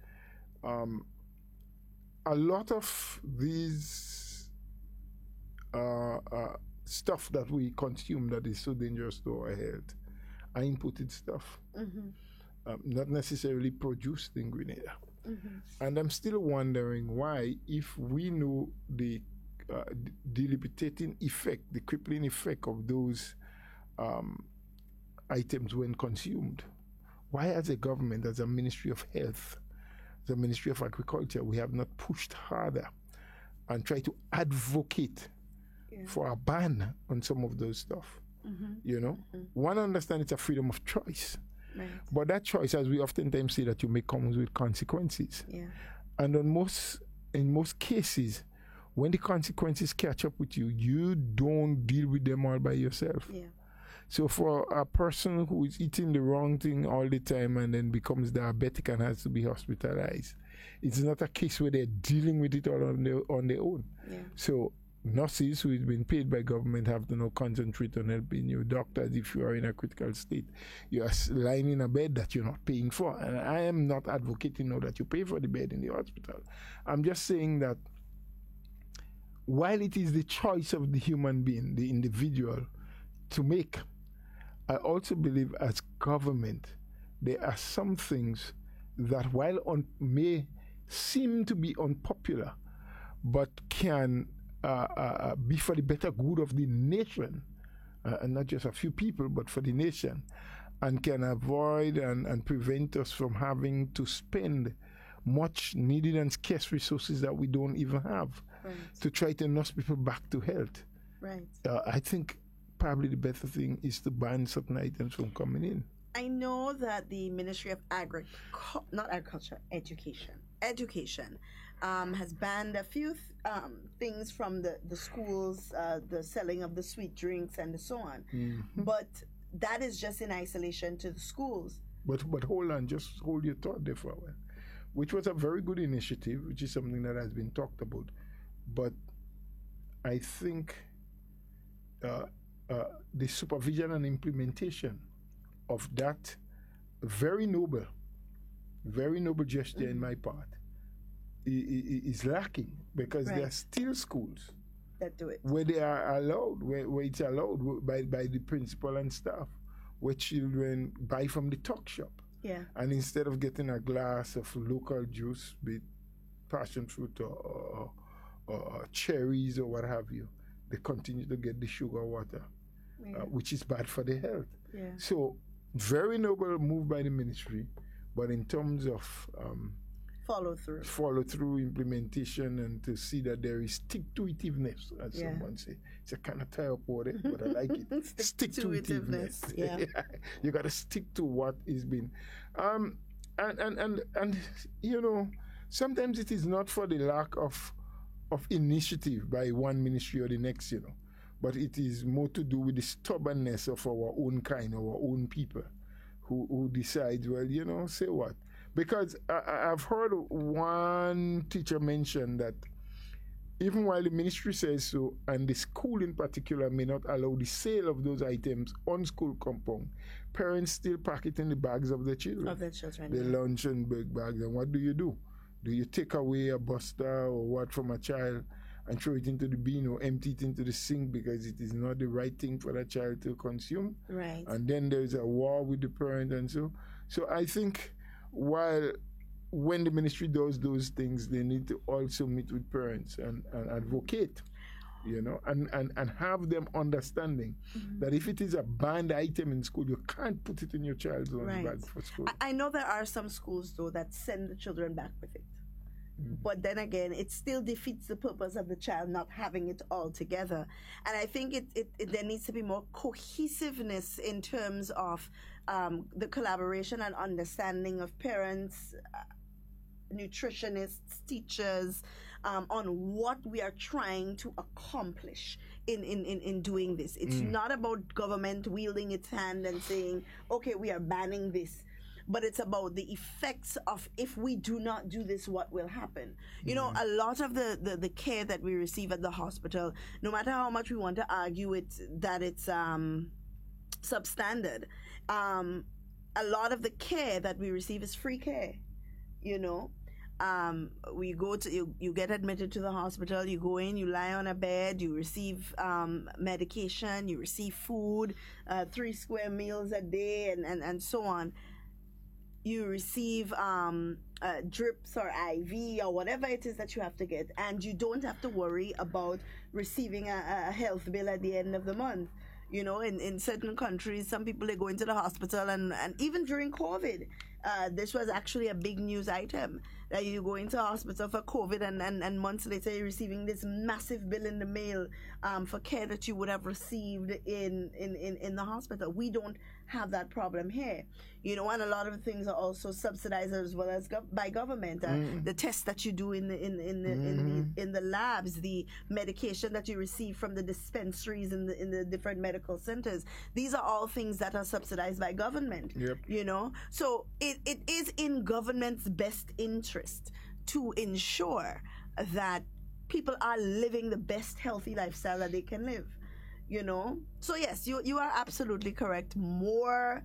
A lot of these stuff that we consume that is so dangerous to our health are imported stuff, not necessarily produced in Grenada. And I'm still wondering why, if we know the debilitating effect, the crippling effect of those items when consumed, why as a government, as a Ministry of Health, the Ministry of Agriculture, we have not pushed harder and tried to advocate for a ban on some of those stuff. You know, one understands it's a freedom of choice, but that choice, as we oftentimes say, that you make, comes with consequences. And in most cases, when the consequences catch up with you, you don't deal with them all by yourself. So for a person who is eating the wrong thing all the time and then becomes diabetic and has to be hospitalized, it's not a case where they're dealing with it all on their own. So nurses who is being paid by government have to now concentrate on helping you. Doctors, if you are in a critical state, you are lying in a bed that you're not paying for. And I am not advocating now that you pay for the bed in the hospital. I'm just saying that while it is the choice of the human being, the individual, to make, I also believe as government, there are some things that while may seem to be unpopular, but can be for the better good of the nation, and not just a few people, but for the nation, and can avoid and prevent us from having to spend much needed and scarce resources that we don't even have to try to nurse people back to health. I think probably the better thing is to ban certain items from coming in. I know that the Ministry of Education has banned a few things from the schools, the selling of the sweet drinks and so on. But that is just in isolation to the schools. But hold on, just hold your thought there for a while. Which was a very good initiative, which is something that has been talked about. But I think the supervision and implementation of that very noble gesture in my part is lacking, because there are still schools that do it where they are allowed, where it's allowed by the principal and staff, where children buy from the tuck shop. And instead of getting a glass of local juice, be it passion fruit or cherries or what have you, they continue to get the sugar water, which is bad for their health. So, very noble move by the ministry, but in terms of follow through, implementation, and to see that there is stick-to-itiveness, as someone say. It's a kind of tie-up word, but I like it. Stick-to-itiveness. You got to stick to what is being, and you know, sometimes it is not for the lack of initiative by one ministry or the next, you know, but it is more to do with the stubbornness of our own kind, our own people, who decides, well, you know, say what? Because I've heard one teacher mention that even while the ministry says so, and the school in particular may not allow the sale of those items on school compound, parents still pack it in the bags of their children. Their lunch and bag bags. And what do? Do you take away a buster or what from a child and throw it into the bin or empty it into the sink because it is not the right thing for that child to consume? And then there's a war with the parent and so. So I think when the ministry does those things, they need to also meet with parents and advocate, you know, and have them understanding that if it is a banned item in school, you can't put it in your child's lunch bag for school. I know there are some schools, though, that send the children back with it. But then again, it still defeats the purpose of the child not having it all together. And I think there needs to be more cohesiveness in terms of the collaboration and understanding of parents, nutritionists, teachers, on what we are trying to accomplish in doing this. It's not about government wielding its hand and saying, okay, we are banning this. But it's about the effects of if we do not do this, what will happen. You know, a lot of the care that we receive at the hospital, no matter how much we want to argue that it's substandard, a lot of the care that we receive is free care, you know. We go to you get admitted to the hospital, you go in, you lie on a bed, you receive medication, you receive food, 3 square meals a day, and so on. You receive drips or IV or whatever it is that you have to get, and you don't have to worry about receiving a health bill at the end of the month. You know, in certain countries, some people, they go into the hospital, and even during COVID, this was actually a big news item, that you go into hospital for COVID, and months later you're receiving this massive bill in the mail for care that you would have received in the hospital. We don't have that problem here, you know, and a lot of the things are also subsidized as well as by government. The tests that you do in the labs, the medication that you receive from the dispensaries in the different medical centers, these are all things that are subsidized by government. You know, so it is in government's best interest to ensure that people are living the best healthy lifestyle that they can live. You know, so yes, you are absolutely correct. More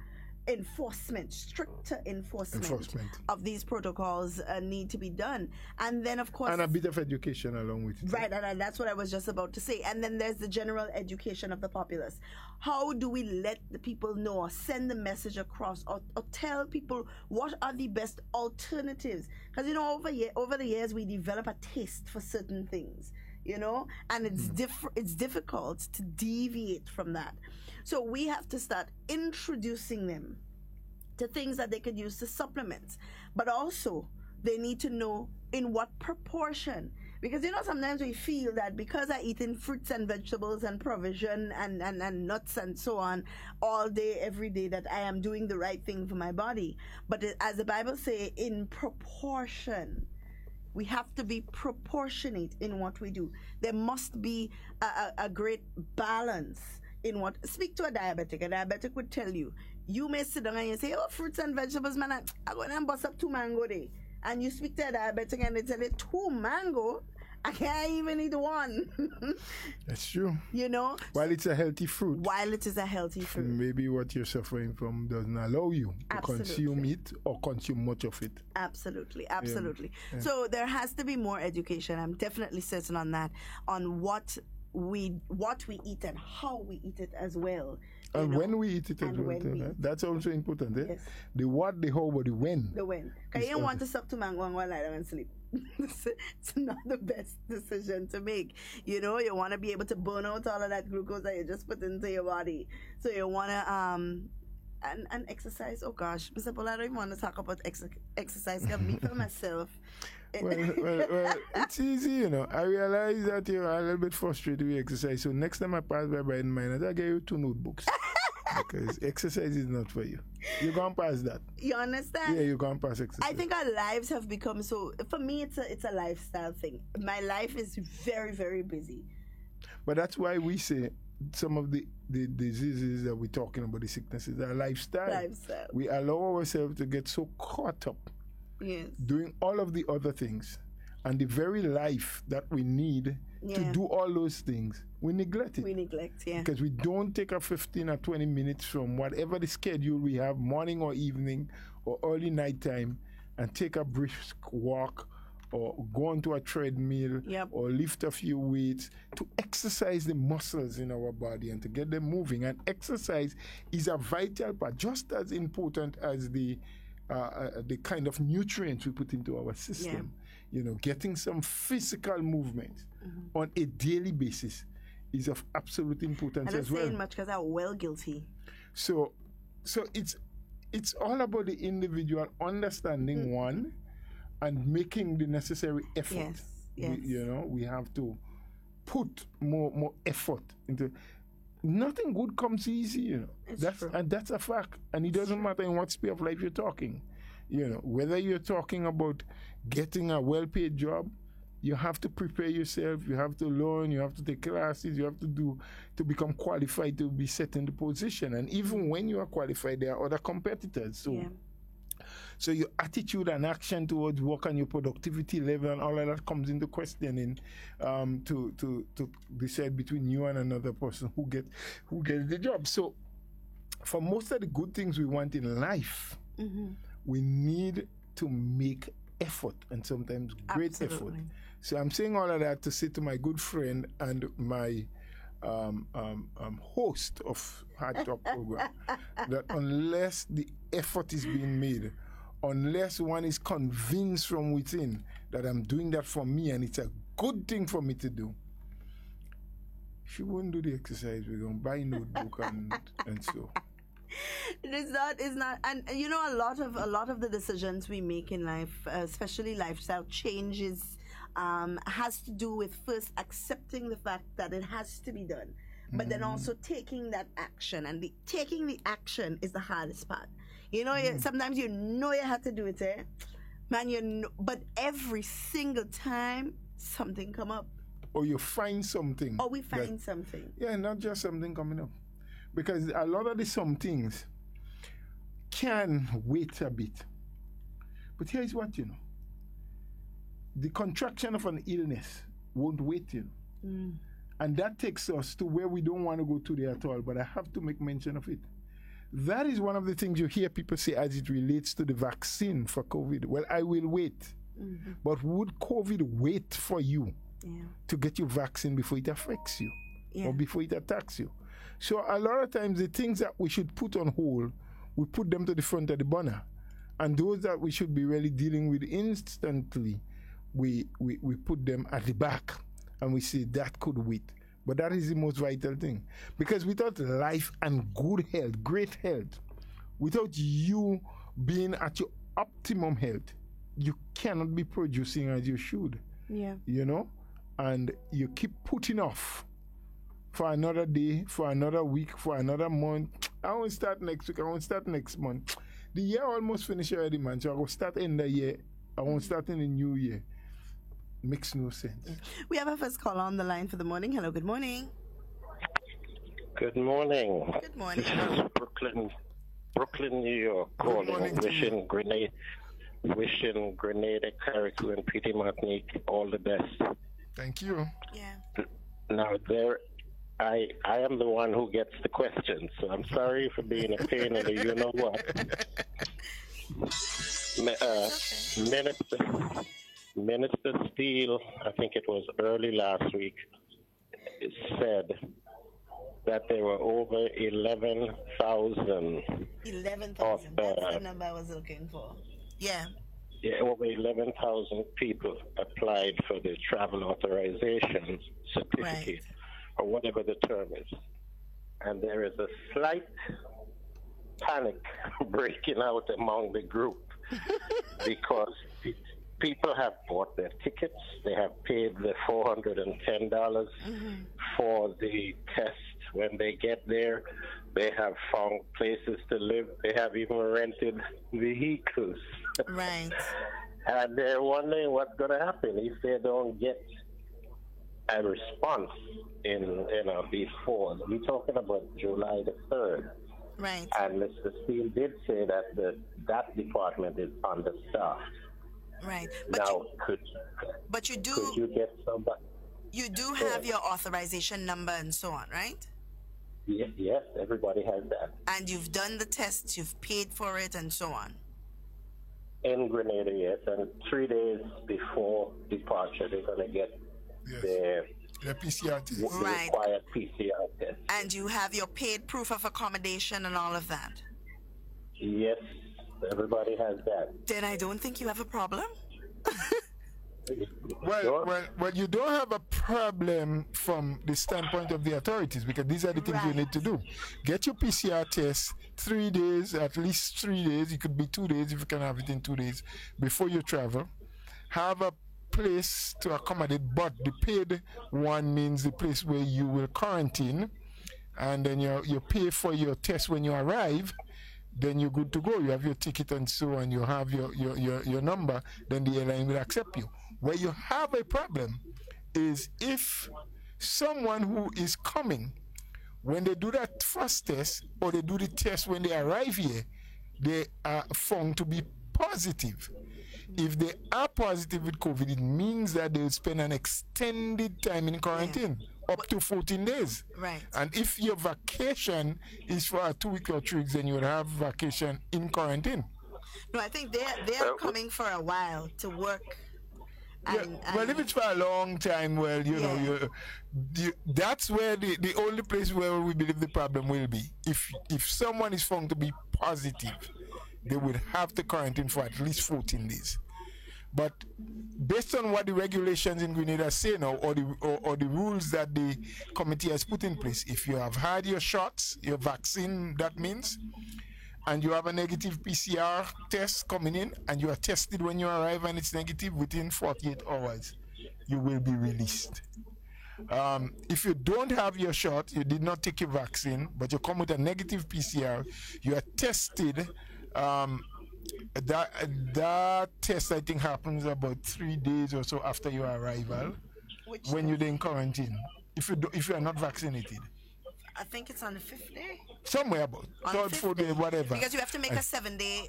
enforcement, stricter enforcement of these protocols need to be done, and then of course, and a bit of education along with it. Right, and that's what I was just about to say. And then there's the general education of the populace. How do we let the people know, or send the message across, or tell people what are the best alternatives? Because you know, over the years, we develop a taste for certain things. You know, and it's difficult to deviate from that. So we have to start introducing them to things that they could use to supplement. But also, they need to know in what proportion. Because, you know, sometimes we feel that because I eating fruits and vegetables and provision and nuts and so on all day, every day, that I am doing the right thing for my body. But as the Bible says, in proportion. We have to be proportionate in what we do. There must be a great balance in what. Speak to a diabetic. A diabetic would tell you. You may sit down and you say, oh, fruits and vegetables, man, I'm going to bust up 2 mango day. And you speak to a diabetic and they tell you, 2 mango? I can't even eat 1. That's true. You know? While it's a healthy fruit. While it is a healthy fruit. Maybe what you're suffering from doesn't allow you to consume it or consume much of it. Absolutely. Yeah. So there has to be more education. I'm definitely certain on that, on what we eat and how we eat it as well. And when we eat it as well. That's also important. Yes. The what, the how, but the when. The when. Because you don't want to stop to mango and go lie down and sleep. It's not the best decision to make. You know, you want to be able to burn out all of that glucose that you just put into your body. So you want to and exercise. Oh gosh, Mr. Paul, I don't even want to talk about exercise. Because me for myself. Well, it's easy, you know. I realize that you're a little bit frustrated with exercise. So next time I pass by in mine, I'll get you 2 notebooks. Because exercise is not for you. You can't pass that. You understand? Yeah, you can't pass exercise. I think our lives have become so. For me, it's a lifestyle thing. My life is very, very busy. But that's why we say some of the diseases that we're talking about, the sicknesses, are lifestyle. We allow ourselves to get so caught up doing all of the other things, and the very life that we need to do all those things, we neglect it. Because we don't take a 15 or 20 minutes from whatever the schedule we have, morning or evening or early nighttime, and take a brisk walk or go onto a treadmill or lift a few weights to exercise the muscles in our body and to get them moving. And exercise is a vital part, just as important as the kind of nutrients we put into our system. You know, getting some physical movement on a daily basis is of absolute importance as well. I don't say much because I'm well guilty. So it's all about the individual understanding one, and making the necessary effort. Yes. Yes. We have to put more effort into. Nothing good comes easy, It's true. And that's a fact. And it doesn't matter in what sphere of life you're talking. Whether you're talking about getting a well-paid job, you have to prepare yourself. You have to learn. You have to take classes. You have to become qualified to be set in the position. And even when you are qualified, there are other competitors. So your attitude and action towards work and your productivity level and all of that comes into questioning to decide between you and another person who gets the job. So for most of the good things we want in life, we need to make effort, and sometimes great effort. So I'm saying all of that to say to my good friend and my host of Hard Talk program that unless the effort is being made, unless one is convinced from within that I'm doing that for me and it's a good thing for me to do, she wouldn't do the exercise. We're going to buy a notebook and so. It's not, and a lot of the decisions we make in life, especially lifestyle changes, has to do with first accepting the fact that it has to be done, but then also taking that action, and taking the action is the hardest part. Sometimes you have to do it, man. But every single time something come up, or you find something, or we find something. Yeah, not just something coming up. Because a lot of some things can wait a bit. But here's what, the contraction of an illness won't wait, And that takes us to where we don't want to go today at all, but I have to make mention of it. That is one of the things you hear people say as it relates to the vaccine for COVID. Well, I will wait. But would COVID wait for you to get your vaccine before it affects you or before it attacks you? So a lot of times the things that we should put on hold, we put them to the front of the burner. And those that we should be really dealing with instantly, we put them at the back. And we say that could wait. But that is the most vital thing. Because without life and good health, great health, without you being at your optimum health, you cannot be producing as you should. Yeah. And you keep putting off for another day, for another week, for another month. I won't start next week. I won't start next month. The year almost finished already, man. So I will start in the year. I won't start in the new year. Makes no sense. We have our first call on the line for the morning. Hello, good morning. Good morning. Good morning. This is Brooklyn, New York, calling, wishing Grenada, Carriacou, and Petite Martinique all the best. Thank you. Yeah. Now, I am the one who gets the questions, so I'm sorry for being a pain in the you-know-what. Minister Steele, I think it was early last week, said that there were over 11,000. 11,000. That's the number I was looking for. Yeah. Yeah, over 11,000 people applied for the travel authorization certificate, or whatever the term is. And there is a slight panic breaking out among the group because people have bought their tickets. They have paid the $410 for the test. When they get there, they have found places to live. They have even rented vehicles. Right. And they're wondering what's going to happen if they don't get a response before. We're talking about July the 3rd. Right. And Mr. Steele did say that that department is understaffed. Right. But you do. Could you get somebody? You do have your authorization number and so on, right? Yes, everybody has that. And you've done the tests, you've paid for it, and so on. In Grenada, yes, and 3 days before departure, they're going to get their PCR test. Right. Required PCR test. And you have your paid proof of accommodation and all of that. Yes, everybody has that. Then I don't think you have a problem. Well, you don't have a problem from the standpoint of the authorities, because these are the things you need to do. Get your PCR test 3 days, at least 3 days. It could be 2 days if you can have it in 2 days before you travel. have a place to accommodate, but the paid one means the place where you will quarantine, and then you pay for your test when you arrive. Then you're good to go. You have your ticket and so on. You have your number. Then the airline will accept you. Where you have a problem is if someone who is coming, when they do that first test or they do the test when they arrive here, they are found to be positive. If they are positive with COVID, it means that they will spend an extended time in quarantine, up to 14 days. Right. And if your vacation is for 2 weeks or 3 weeks, then you will have vacation in quarantine. No, I think they're coming for a while to work. Well, if it's for a long time, well, you know, that's where the only place where we believe the problem will be. If someone is found to be positive, they will have to quarantine for at least 14 days. But based on what the regulations in Grenada say now, or the rules that the committee has put in place, if you have had your shots, your vaccine, that means, and you have a negative PCR test coming in, and you are tested when you arrive and it's negative within 48 hours, you will be released. If you don't have your shot, you did not take your vaccine, but you come with a negative PCR, you are tested. That test, I think, happens about 3 days or so after your arrival, when you're in quarantine. If you are not vaccinated, I think it's on the 5th day. Somewhere about third, 4th day, whatever. Because you have to make a 7-day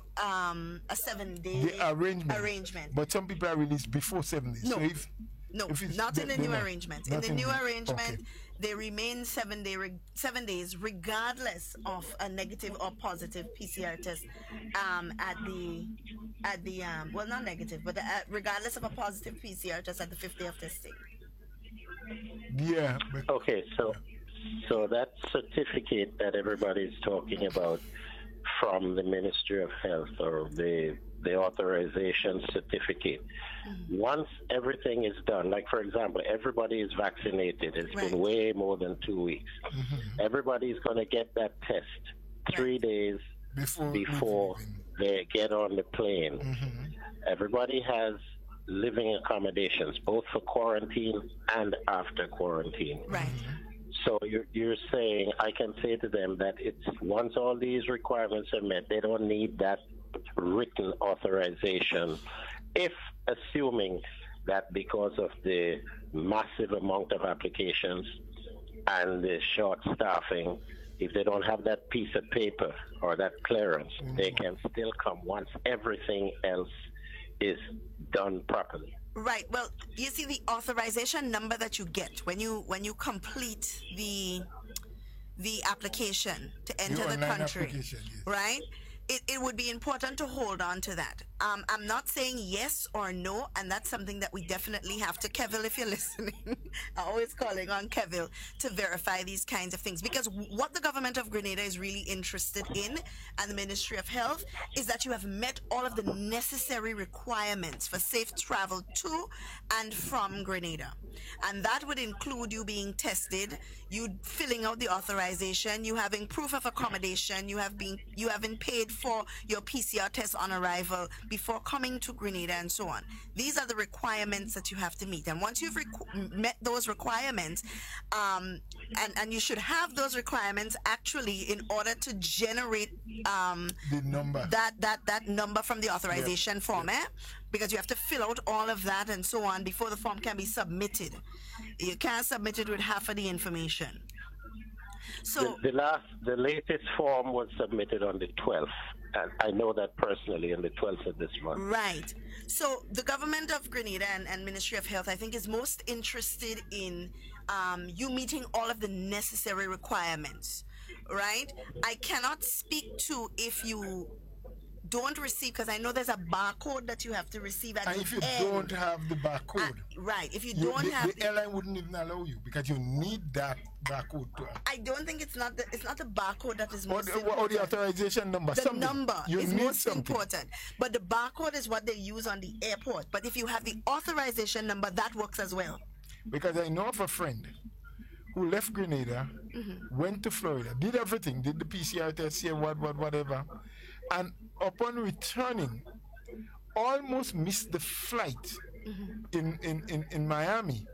arrangement. But some people are released before 7 days. No. So if not in the new arrangement. In the new arrangement, they remain 7 days regardless of a negative or positive PCR test well, not negative, but regardless of a positive PCR test at the 5th day of testing. Yeah. Okay, so that certificate that everybody's talking about from the Ministry of Health, or the authorization certificate, once everything is done, like for example, everybody is vaccinated, it's been way more than 2 weeks, everybody's going to get that test 3 days before they get on the plane. Everybody has living accommodations, both for quarantine and after quarantine. Right. So you're saying, I can say to them that it's once all these requirements are met, they don't need that written authorization, if assuming that because of the massive amount of applications and the short staffing, if they don't have that piece of paper or that clearance, they can still come once everything else is done properly. Right. Well, you see the authorization number that you get when you complete the application to enter the country, right? It would be important to hold on to that. I'm not saying yes or no, and that's something that we definitely have to, Kevil, if you're listening, I'm always calling on Kevil to verify these kinds of things, because what the government of Grenada is really interested in, and the Ministry of Health, is that you have met all of the necessary requirements for safe travel to and from Grenada. And that would include you being tested, you filling out the authorization, you having proof of accommodation, you having paid for your PCR test on arrival before coming to Grenada, and so on. These are the requirements that you have to meet. And once you've met those requirements, and you should have those requirements actually in order to generate the number. that number from the authorization form, because you have to fill out all of that and so on before the form can be submitted. You can't submit it with half of the information. So the latest form was submitted on the 12th, and I know that personally, on the 12th of this month. Right. So the government of Grenada and Ministry of Health, I think, is most interested in you meeting all of the necessary requirements, right? I cannot speak to if you don't receive, because I know there's a barcode that you have to receive at the end. And if you don't have the barcode, right, if you don't have the airline wouldn't even allow you, because you need that barcode to have. I don't think it's not the barcode that is most important. Or the authorization number. The number is most something important. But the barcode is what they use on the airport. But if you have the authorization number, that works as well. Because I know of a friend who left Grenada, went to Florida, did everything, did the PCR test, here, whatever, and upon returning, almost missed the flight in Miami,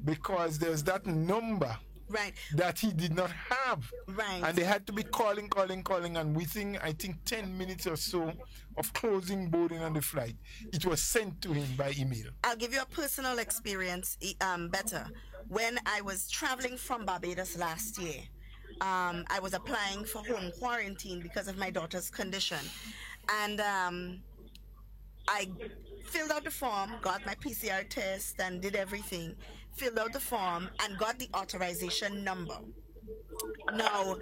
because there's that number Right. that he did not have. Right. And they had to be calling, and within, I think, 10 minutes or so of closing boarding on the flight, it was sent to him by email. I'll give you a personal experience better. When I was traveling from Barbados last year, I was applying for home quarantine because of my daughter's condition. And I filled out the form, got my PCR test, and did everything. Filled out the form and got the authorization number. Now,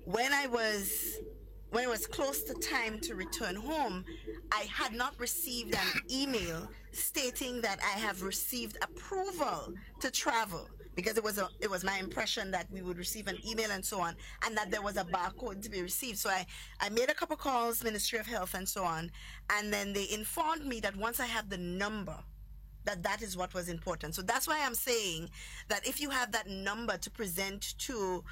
when it was close to time to return home, I had not received an email stating that I have received approval to travel, because it was my impression that we would receive an email and so on, and that there was a barcode to be received. So I made a couple calls, Ministry of Health and so on, and then they informed me that once I had the number, that is what was important. So that's why I'm saying that if you have that number to present to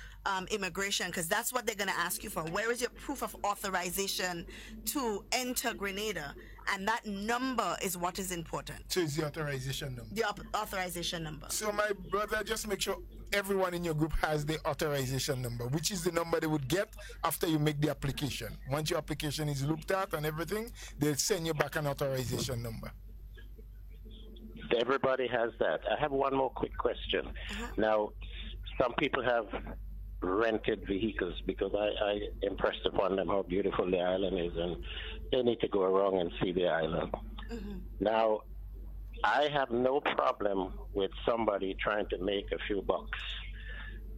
immigration, because that's what they're going to ask you for. Where is your proof of authorization to enter Grenada? And that number is what is important. So it's the authorization number. The authorization number. So my brother, just make sure everyone in your group has the authorization number, which is the number they would get after you make the application. Once your application is looked at and everything, they'll send you back an authorization number. Everybody has that. I have one more quick question. Now, some people have rented vehicles because I impressed upon them how beautiful the island is, and they need to go around and see the island. Now, I have no problem with somebody trying to make a few bucks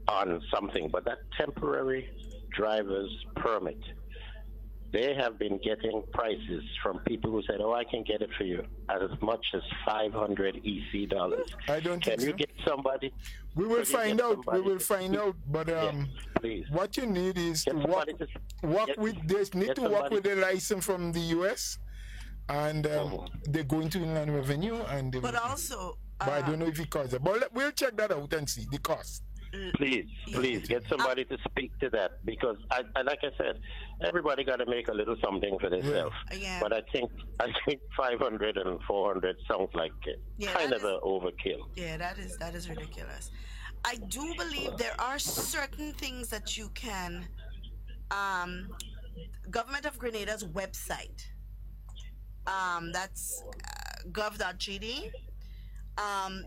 on something, but that temporary driver's permit, they have been getting prices from people who said, "Oh, I can get it for you at as much as $500 EC dollars." I don't think Can you so. get somebody? We will find out. We will find out. But please. what you need is Get to somebody work, to- work get- with. They need get to work somebody- with the license from the US, and they're going to Inland Revenue, and they But will- also, But I don't know if it costs it. But we'll check that out and see the cost. Please get somebody to speak to that, because I like I said, everybody got to make a little something for themselves. Yeah. But I think 500 and 400 sounds like kind that of an overkill. yeah, that is ridiculous. I do believe there are certain things that you can, Government of Grenada's website, that's gov.gd.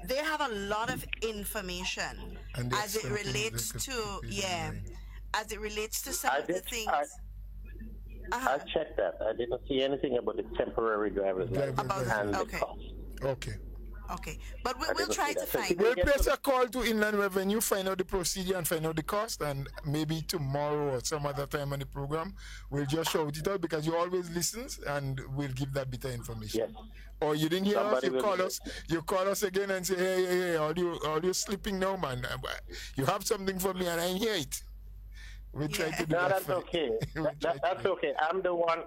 They have a lot of information And there's as it some things relates that to could be right. as it relates to some I of the did- things. I checked that. I didn't see anything about the temporary driver's license About- and okay. the cost. Okay. Okay, but we'll didn't try see to that. So find. could We'll get place some- a call to Inland Revenue, find out the procedure and find out the cost, and maybe tomorrow or some other time on the program, we'll just shout it out, because you always listen, and we'll give that bit of information. Yes. Or you didn't hear Somebody us, will do you call us again and say, hey, are you sleeping now, man? You have something for me and I didn't hear it. We try to do No, that that's for you. okay. We try to That's do it. okay. I'm the one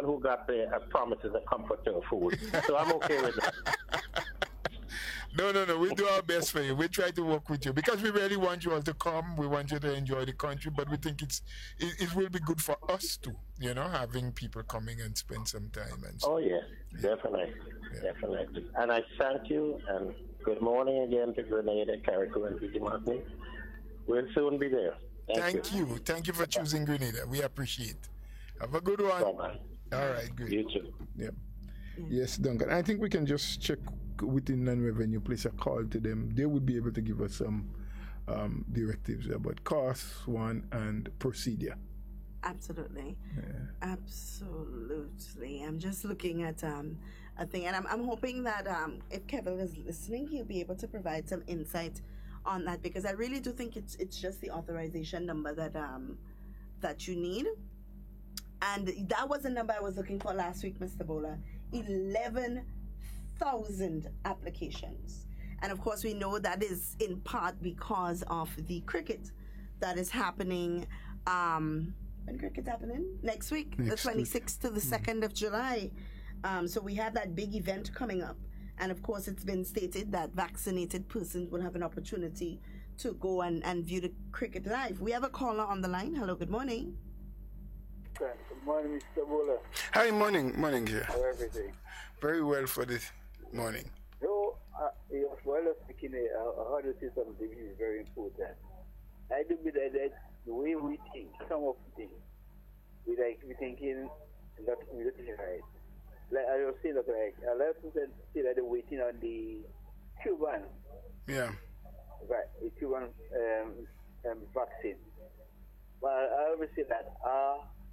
who got the promises of comfort to food. So I'm okay with that. No. We'll do our best for you. We'll try to work with you, because we really want you all to come. We want you to enjoy the country, but we think it will be good for us too, having people coming and spend some time. And so. Oh, yes, definitely. And I thank you, and good morning again to Grenada, Carriacou, and PG Martin. We'll soon be there. Thank you. Thank you for choosing Grenada. We appreciate. Have a good one. Bye-bye. All right, great. You too. Yep. Yes, Duncan. I think we can just check with Inland Revenue, place a call to them. They would be able to give us some directives about costs, one, and procedure. Absolutely. Absolutely. I'm just looking at a thing, and I'm hoping that if Kevin is listening, he'll be able to provide some insight on that, because I really do think it's just the authorization number that you need. And that was the number I was looking for last week, Mr. Bola. 11,000 applications. And of course, we know that is in part because of the cricket that is happening. When cricket's happening? Next week, the 26th to the 2nd of July. So we have that big event coming up. And of course, it's been stated that vaccinated persons will have an opportunity to go and view the cricket live. We have a caller on the line. Hello, good morning. Good Good morning, Mr. Bola. Hi, morning here. How everything? Very well for this morning. No, while I was speaking, I heard you say something which is very important. I do believe that the way we think, some of the things, we thinking that we don't think right. Like I was saying, like a lot of people say that they're waiting on the Cuban, Yeah. right? The Cuban vaccine. But I always say that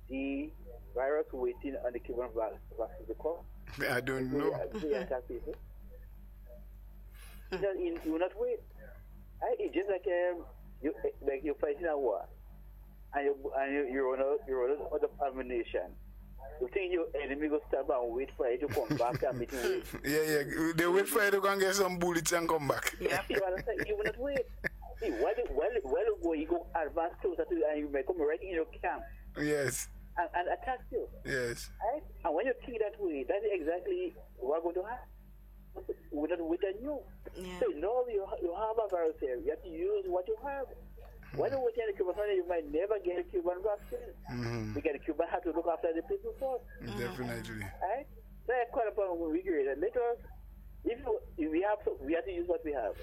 the virus waiting on the Cuban vaccine to come. I don't know. They attack people. You will not wait. It's just like you're fighting a war, and you run out of ammunition. You think your enemy will stop and wait for you to come back and meet you? Yeah. They wait for you to go and get some bullets and come back. Yeah. You will not wait. See, while you go, you go advance closer to you, and you may come right in your camp. Yes. And attack you. Yes. Right? And when you think that way, that's exactly what we're going to have. We're not wait on you. Yeah. So now you have a virus here. You have to use what you have. When you wait on the Cuban vaccine, you might never get a Cuban vaccine. Because the Cuban have to look after the people first. Definitely. Right? So I call upon we agree that let us, if we have to use what we have.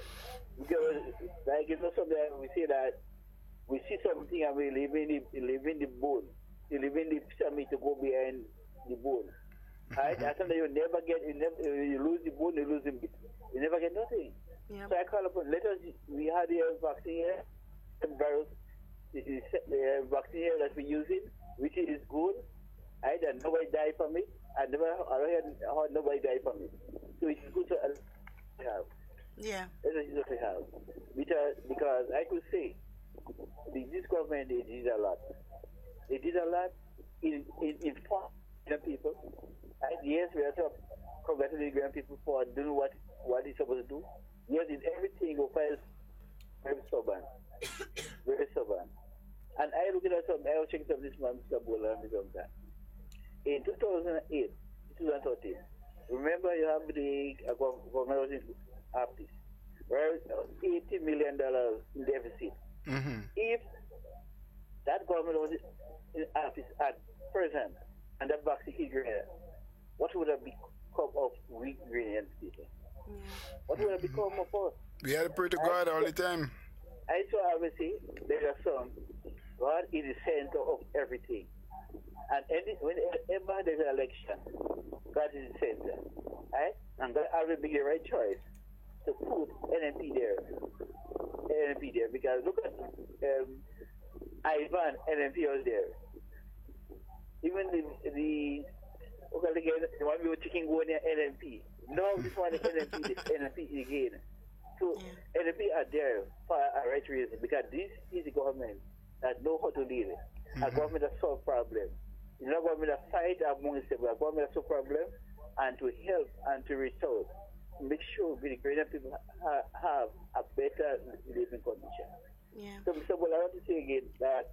Because like sometimes we say that we see something and we live in the bone. You live in the something to go behind the bone. Right? And sometimes you lose the bone, you lose the meat. You never get nothing. Yep. So I call upon, we had the vaccine here, the virus, the vaccine here that we're using, which is good. Right? And nobody died from it. I don't heard nobody died from it. So it's good to have. Yeah. That is what we have. Because I could say, this government, they did a lot. They did a lot in the people. And yes, we have to congratulate the grand people for doing what they're supposed to do. Yes, in everything, we find very stubborn. Very stubborn. And I look at I was checking some this month, Mr. Bola, in 2008, 2013, remember you have the government office, right? $80 million in deficit. If that government was in office at present and that vaccine is here, what would have become of we Ghanaian people? What would have become of us? We had to pray to God all the time. I saw obviously there are some God is the center of everything. And whenever there's an election, God is the center. Right? And God always make the right choice to put NMP there. Because look at Ivan, NMP was there. Even the one we were checking going near NMP. No, this one is NMP again. So NMP are there for a right reason, because this is the government that know how to lead it. A government that solve problems. It's not a government that fight amongst them, but a government that solve problems and to help and to restore. Make sure the greater people have a better living condition. Yeah. So, Mr. Bola, I want to say again that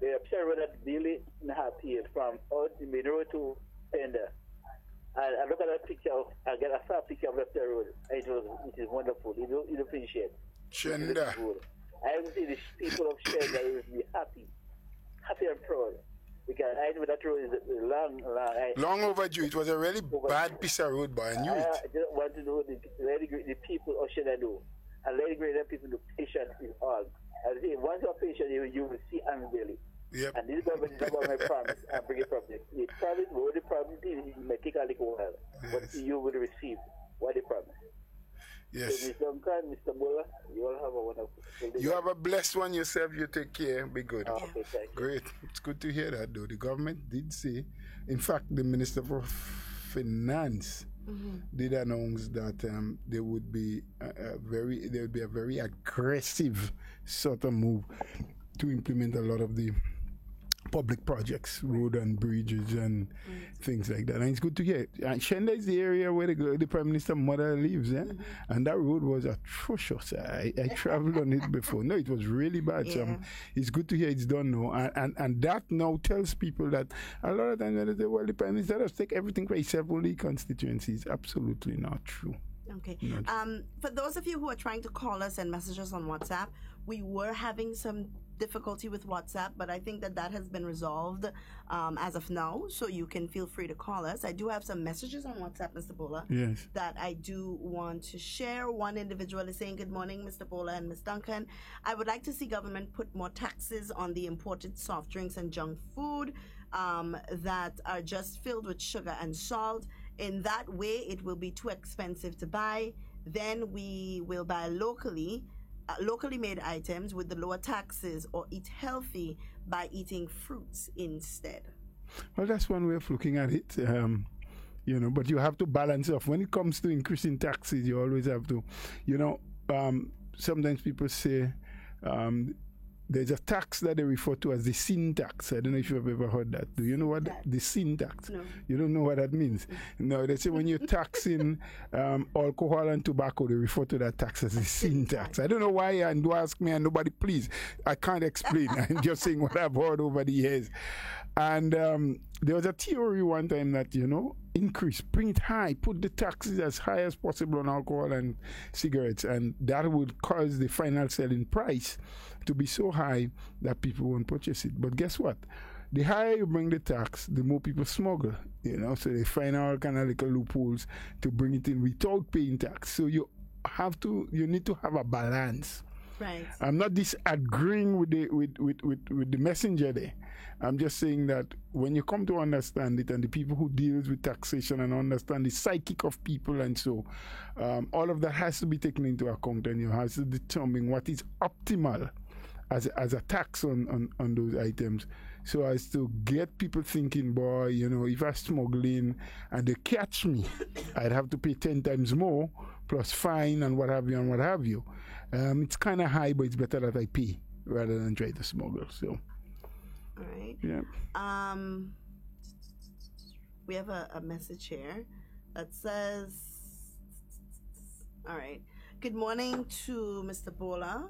the observer that really happy from all the mineral to tender. And I look at that picture I saw a picture of the road. It is wonderful. You appreciate. Shenda. I will see the people of Shenda, they will be happy and proud. Because I know that road is long overdue. It was a really bad piece of road, but I knew it. I just want to know the people of Shenda do. And let the greater people know patience is all. I say, once you're patient, you will see unveiling. Yep. And this government is about my promise and bring it from it. The promise, what the promise is, it may take a little while, but you will receive what they promise. Yes. So, Mr. Duncan, Mr. Bola, you all have a wonderful day. You have a blessed one yourself. You take care. Be good. Okay, thank you. Great. It's good to hear that, though. The government did say, in fact, the Minister for Finance did announce that there would be a very aggressive sort of move to implement a lot of the public projects, road and bridges and things like that. And it's good to hear. And Shenda is the area where the Prime Minister's mother lives, and that road was atrocious. I traveled on it before. No, it was really bad. Yeah. So it's good to hear it's done now. And that now tells people that a lot of times when they say, well, the Prime Minister does take everything for himself, only constituency. It's absolutely not true. Okay. For those of you who are trying to call us and message us on WhatsApp, we were having some difficulty with WhatsApp, but I think that has been resolved as of now. So you can feel free to call us. I do have some messages on WhatsApp, Mr. Bola, Yes. that I do want to share. One individual is saying, "Good morning, Mr. Bola and Ms. Duncan. I would like to see government put more taxes on the imported soft drinks and junk food that are just filled with sugar and salt. In that way, it will be too expensive to buy. Then we will buy locally made items with the lower taxes, or eat healthy by eating fruits instead." Well, that's one way of looking at it. But you have to balance off. When it comes to increasing taxes, you always have to, sometimes people say there's a tax that they refer to as the sin tax. I don't know if you've ever heard that. Do you know what the sin tax? No. You don't know what that means? No, they say when you're taxing alcohol and tobacco, they refer to that tax as the sin tax. I don't know why, and do ask me, and nobody, please. I can't explain. I'm just saying what I've heard over the years. And there was a theory one time that, increase, bring it high, put the taxes as high as possible on alcohol and cigarettes, and that would cause the final selling price to be so high that people won't purchase it. But guess what? The higher you bring the tax, the more people smuggle, so they find all kind of little loopholes to bring it in without paying tax. So you need to have a balance. Right. I'm not disagreeing with the messenger there. I'm just saying that when you come to understand it, and the people who deals with taxation and understand the psychic of people, and so all of that has to be taken into account, and you have to determine what is optimal as a tax on those items, so as to get people thinking, boy, if I smuggle in and they catch me, I'd have to pay 10 times more plus fine and what have you. It's kind of high, but it's better that I pay rather than try to smuggle. So, all right. Yeah. We have a message here that says, all right. Good morning to Mr. Bola.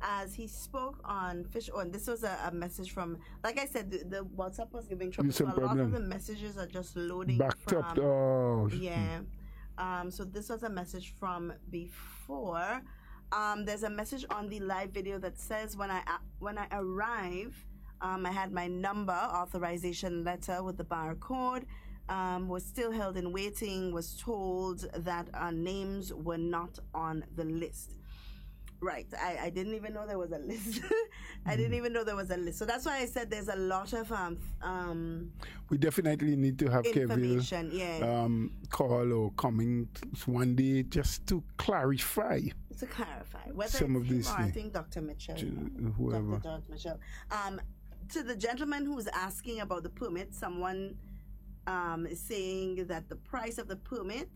As he spoke on fish oil, and this was a message from, like I said, the WhatsApp was giving trouble. So a lot of the messages are just loading backed up. Oh. Yeah. So this was a message from before. There's a message on the live video that says, when I arrive, I had my number, authorization letter with the barcode, was still held in waiting, was told that our names were not on the list. Right. I didn't even know there was a list. I didn't even know there was a list. So that's why I said there's a lot of we definitely need to have information, call or coming one day just to clarify. Whether some of these things. I think Dr. Mitchell. Whoever. Dr. Mitchell. To the gentleman who's asking about the permit, someone is saying that the price of the permit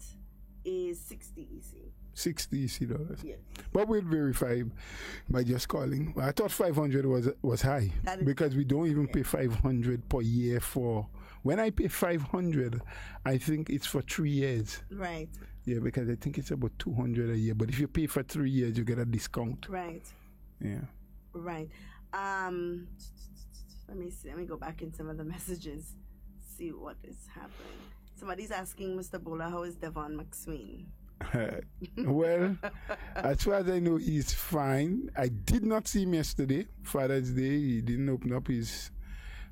is $60 EC. $60. Yes. But we'll verify by just calling. I thought 500 was high because we don't even pay 500 per year for. When I pay 500, I think it's for 3 years. Right. Yeah, because I think it's about 200 a year. But if you pay for 3 years, you get a discount. Right. Yeah. Right. Let me see. Let me go back in some of the messages. See what is happening. Somebody's asking Mr. Bola, how is Devon McSween? Well, as far as I know, he's fine. I did not see him yesterday, Father's Day. He didn't open up his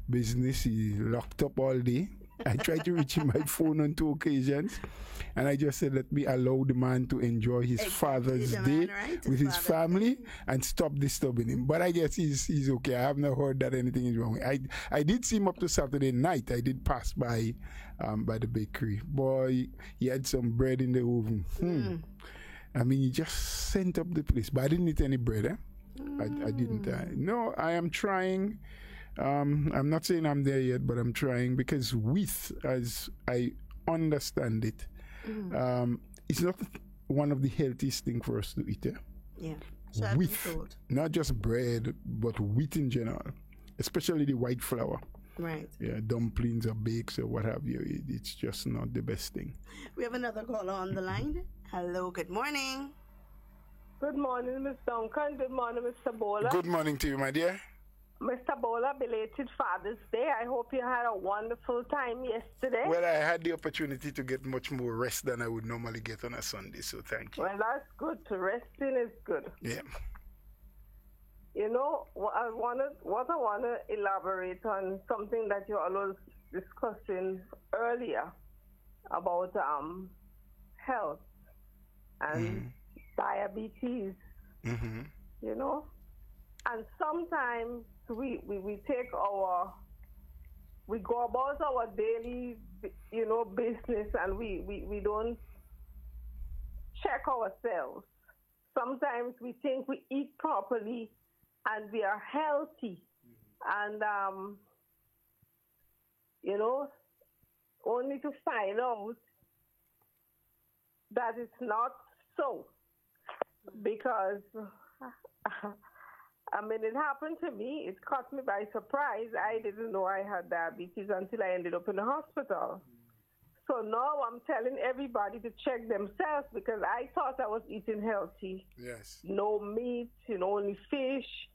business. He locked up all day. I tried to reach him by phone on 2 occasions, and I just said, let me allow the man to enjoy his Father's Day with his family and stop disturbing him. But I guess he's okay. I have not heard that anything is wrong. I did see him up to Saturday night. I did pass by the bakery. Boy, he had some bread in the oven. I mean, he just sent up the place. But I didn't eat any bread. I didn't. No, I am trying. I'm not saying I'm there yet, but I'm trying, because wheat, as I understand it, it's not one of the healthiest things for us to eat. Yeah. Wheat, not just bread, but wheat in general, especially the white flour. Right. Yeah, dumplings or bakes or what have you. It's just not the best thing. We have another caller on the line. Hello, good morning. Good morning, Ms. Duncan. Good morning, Mr. Bola. Good morning to you, my dear. Mr. Bola, belated Father's Day. I hope you had a wonderful time yesterday. Well, I had the opportunity to get much more rest than I would normally get on a Sunday, so thank you. Well, that's good. To resting is good. Yeah. you know, what I want to elaborate on something that you all was discussing earlier about health and diabetes, you know, and sometimes we go about our daily, you know, business, and we don't check ourselves. Sometimes we think we eat properly and we are healthy, and you know, only to find out that it's not so, because I mean, it happened to me. It caught me by surprise. I didn't know I had diabetes until I ended up in the hospital. So now I'm telling everybody to check themselves, because I thought I was eating healthy. Yes. No meat, you know, only fish.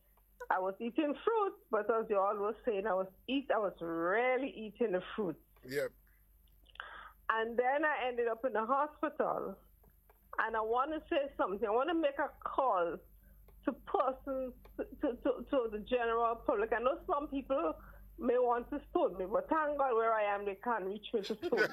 I was eating fruit, but as you all were saying, I was rarely eating the fruit. Yep. And then I ended up in the hospital. And I want to say something. I want to make a call to persons, to the general public. I know some people may want to stone me, but thank God where I am, they can't reach me to stone me.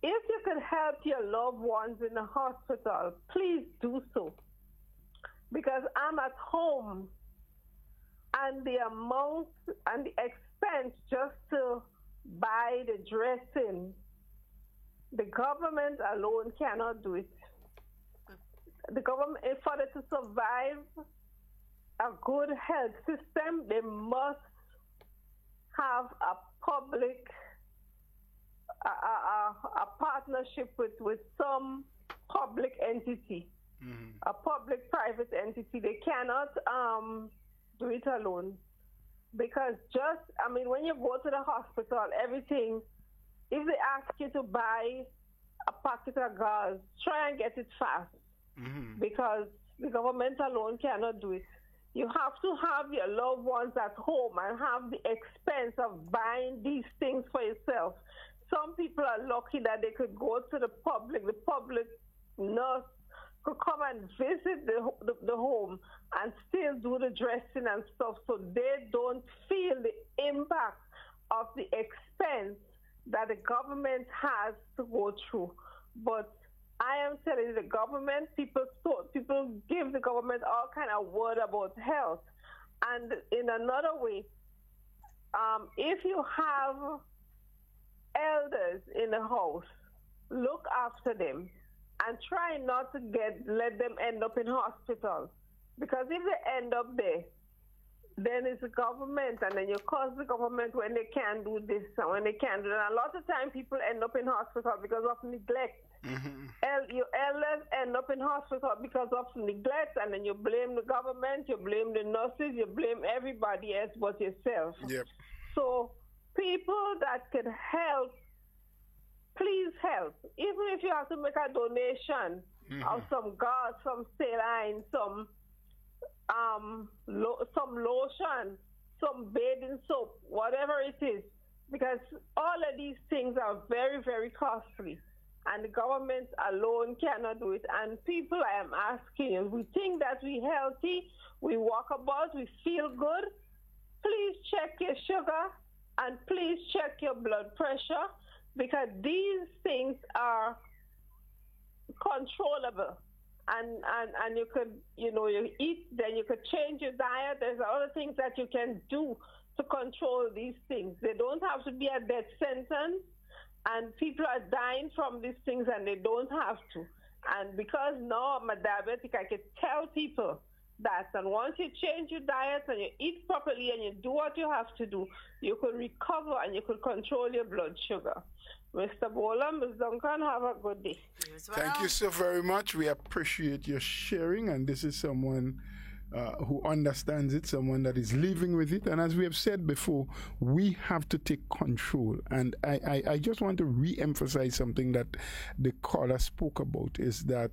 If you could help your loved ones in the hospital, please do so. Because I'm at home, and the amount and the expense just to buy the dressing, the government alone cannot do it. The government, for it to survive a good health system, they must have a public, a partnership with some public entity, a public-private entity. They cannot do it alone. Because when you go to the hospital, everything, if they ask you to buy a packet of gauze, try and get it fast. Because the government alone cannot do it. You have to have your loved ones at home and have the expense of buying these things for yourself. Some people are lucky that they could go to the public nurse could come and visit the home and still do the dressing and stuff, so they don't feel the impact of the expense that the government has to go through. But I am telling you, the government, people give the government all kind of word about health. And in another way, if you have elders in the house, look after them and try not to let them end up in hospital. Because if they end up there, then it's the government, and then you cause the government when they can't do this and when they can't do that. A lot of times people end up in hospital because of neglect. Your elders end up in hospital because of neglect, and then you blame the government, you blame the nurses, you blame everybody else but yourself. Yep. So people that can help, please help. Even if you have to make a donation of some gauze, some saline, some lotion, some bathing soap, whatever it is, because all of these things are very, very costly, and the government alone cannot do it. And people, I am asking you, we think that we're healthy, we walk about, we feel good. Please check your sugar, and please check your blood pressure, because these things are controllable. And you could, you eat, then you could change your diet. There's other things that you can do to control these things. They don't have to be a death sentence, and people are dying from these things, and they don't have to. And because now I'm a diabetic, I can tell people that. And once you change your diet and you eat properly and you do what you have to do, you could recover and you could control your blood sugar. Mr. Bola, Ms. Duncan, have a good day. Thank you so very much. We appreciate your sharing, and this is someone who understands it, someone that is living with it. And as we have said before, we have to take control. And I just want to re-emphasize something that the caller spoke about, is that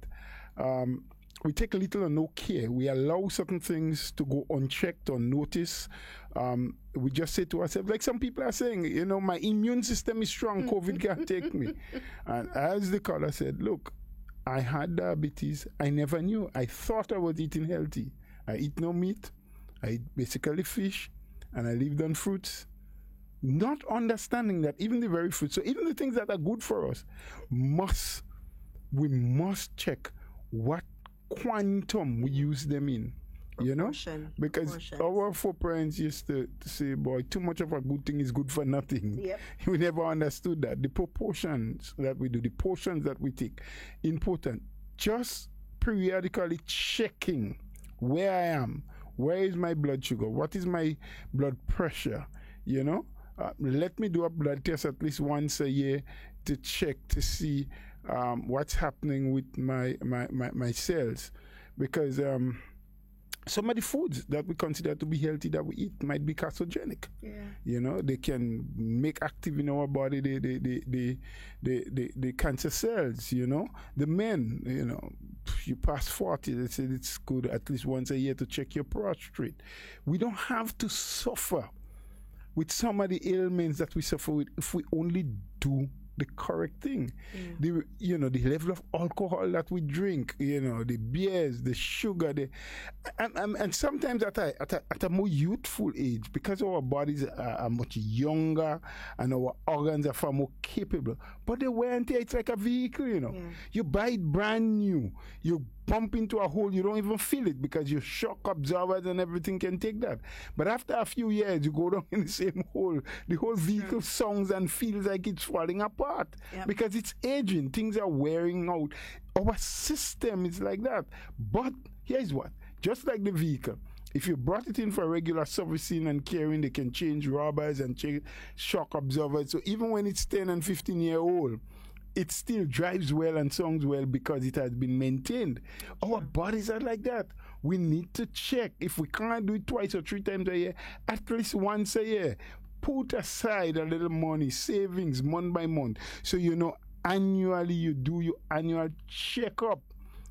we take little or no care. We allow certain things to go unchecked, unnoticed. We just say to ourselves, like some people are saying, my immune system is strong, COVID can't take me. And as the caller said, look, I had diabetes. I never knew. I thought I was eating healthy. I eat no meat. I eat basically fish, and I lived on fruits. Not understanding that even the very fruits, so even the things that are good for us, we must check what quantum we use them in. You know, because our foreparents used to say, boy, too much of a good thing is good for nothing. Yep. We never understood that. The proportions that we do, the portions that we take, important. Just periodically checking where I am, where is my blood sugar, what is my blood pressure, you know. Let me do a blood test at least once a year to check to see what's happening with my cells, because some of the foods that we consider to be healthy that we eat might be carcinogenic. Yeah. You know, they can make active in our body the cancer cells, you know. The men, you know, you pass 40, they say it's good at least once a year to check your prostate. We don't have to suffer with some of the ailments that we suffer with if we only do the correct thing. The level of alcohol that we drink, you know, the beers, the sugar, and sometimes at a more youthful age, because our bodies are much younger and our organs are far more capable. But the wear and tear, it's like a vehicle, you know. Yeah. You buy it brand new, you bump into a hole, you don't even feel it because your shock absorbers and everything can take that. But after a few years, you go down in the same hole, the whole vehicle sounds and feels like it's falling apart. Yep. Because it's aging, things are wearing out. Our system is like that. But here's what, just like the vehicle, if you brought it in for regular servicing and caring, they can change rubbers and change shock absorbers. So even when it's 10 and 15-year-old, it still drives well and sounds well because it has been maintained. Our bodies are like that. We need to check. If we can't do it twice or 3 times a year, at least once a year. Put aside a little money, savings, month by month. So, you know, annually you do your annual checkup,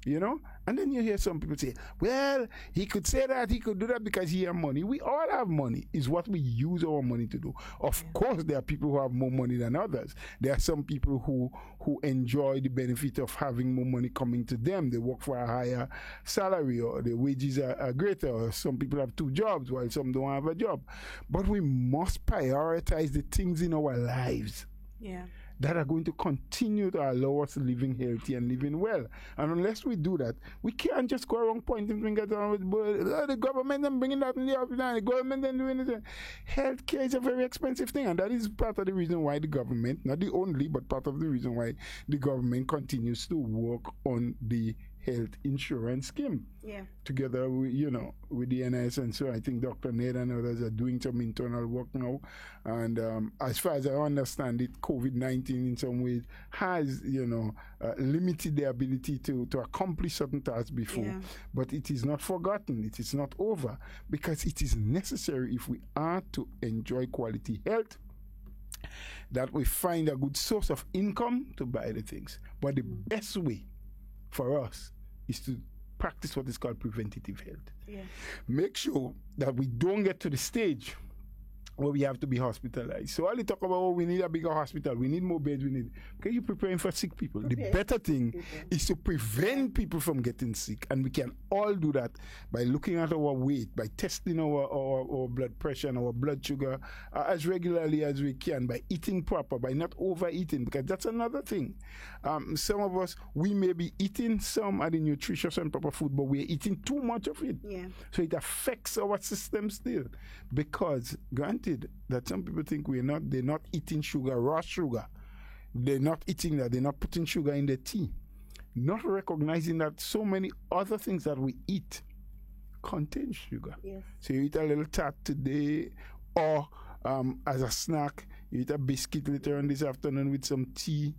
you know? And then you hear some people say, well, he could say that, he could do that because he has money. We all have money. It's what we use our money to do. Of course, there are people who have more money than others. There are some people who enjoy the benefit of having more money coming to them. They work for a higher salary or the wages are greater. Or some people have 2 jobs while some don't have a job. But we must prioritize the things in our lives. Yeah. That are going to continue to allow us living healthy and living well. And unless we do that, we can't just go around pointing fingers at the government and bringing that in the office, and the government and doing it. Healthcare is a very expensive thing, and that is part of the reason why the government, not the only, but part of the reason why the government continues to work on the health insurance scheme. Yeah. Together with, you know, with the NIS, and so I think Dr. Ned and others are doing some internal work now. And as far as I understand it, COVID-19 in some ways has, you know, limited the ability to accomplish certain tasks before. Yeah. But it is not forgotten. It is not over, because it is necessary if we are to enjoy quality health, that we find a good source of income to buy the things. But the best way for us is to practice what is called preventative health. Yeah. Make sure that we don't get to the stage where we have to be hospitalized. So all they talk about, oh, we need a bigger hospital, we need more beds, okay, you're preparing for sick people. Okay. The better thing is to prevent people from getting sick, and we can all do that by looking at our weight, by testing our blood pressure and our blood sugar as regularly as we can, by eating proper, by not overeating, because that's another thing. Some of us, we may be eating some of the nutritious and proper food, but we're eating too much of it. Yeah. So it affects our system still, because granted that some people think they're not eating sugar, raw sugar. They're not eating that. They're not putting sugar in their tea. Not recognizing that so many other things that we eat contain sugar. Yes. So you eat a little tart today, or as a snack, you eat a biscuit later on this afternoon with some tea.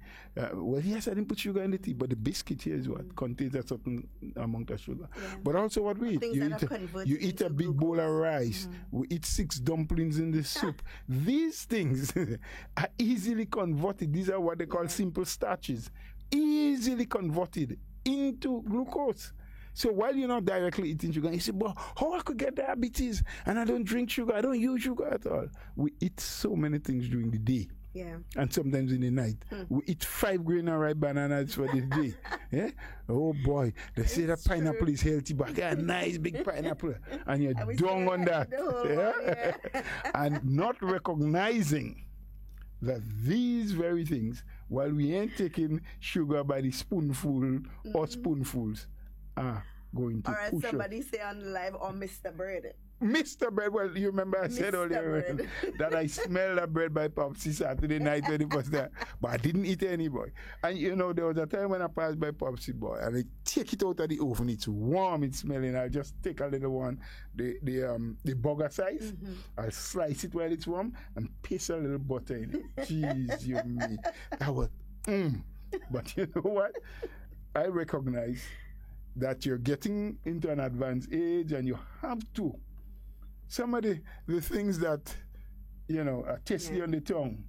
Well, yes, I didn't put sugar in the tea, but the biscuit here is what contains a certain amount of sugar. Yeah. But also what we eat. You eat a big bowl of rice. We eat 6 dumplings in the soup. These things are easily converted. These are what they call simple starches. Easily converted into glucose. So while you're not directly eating sugar, you say, but how I could get diabetes and I don't drink sugar, I don't use sugar at all. We eat so many things during the day Yeah. And sometimes in the night. We eat 5 grain and ripe bananas for the day. Yeah? Oh boy. They say that pineapple is healthy, but get a nice big pineapple. And you're down on that. Yeah? And not recognizing that these very things, while we ain't taking sugar by the spoonful or spoonfuls, are going to push us. Somebody say on live, or Mr. Bread. Mr. Bread, well, you remember I said earlier that I smelled that bread by Popsy Saturday night when it was there, but I didn't eat any, boy. And you know, there was a time when I passed by Popsy, boy, and I take it out of the oven. It's warm, it's smelling. I'll just take a little one, the burger size. I'll slice it while it's warm and paste a little butter in it. Jeez, you me. That was, But you know what? I recognize that you're getting into an advanced age and you have to. Some of the things that, you know, are tasty on the tongue.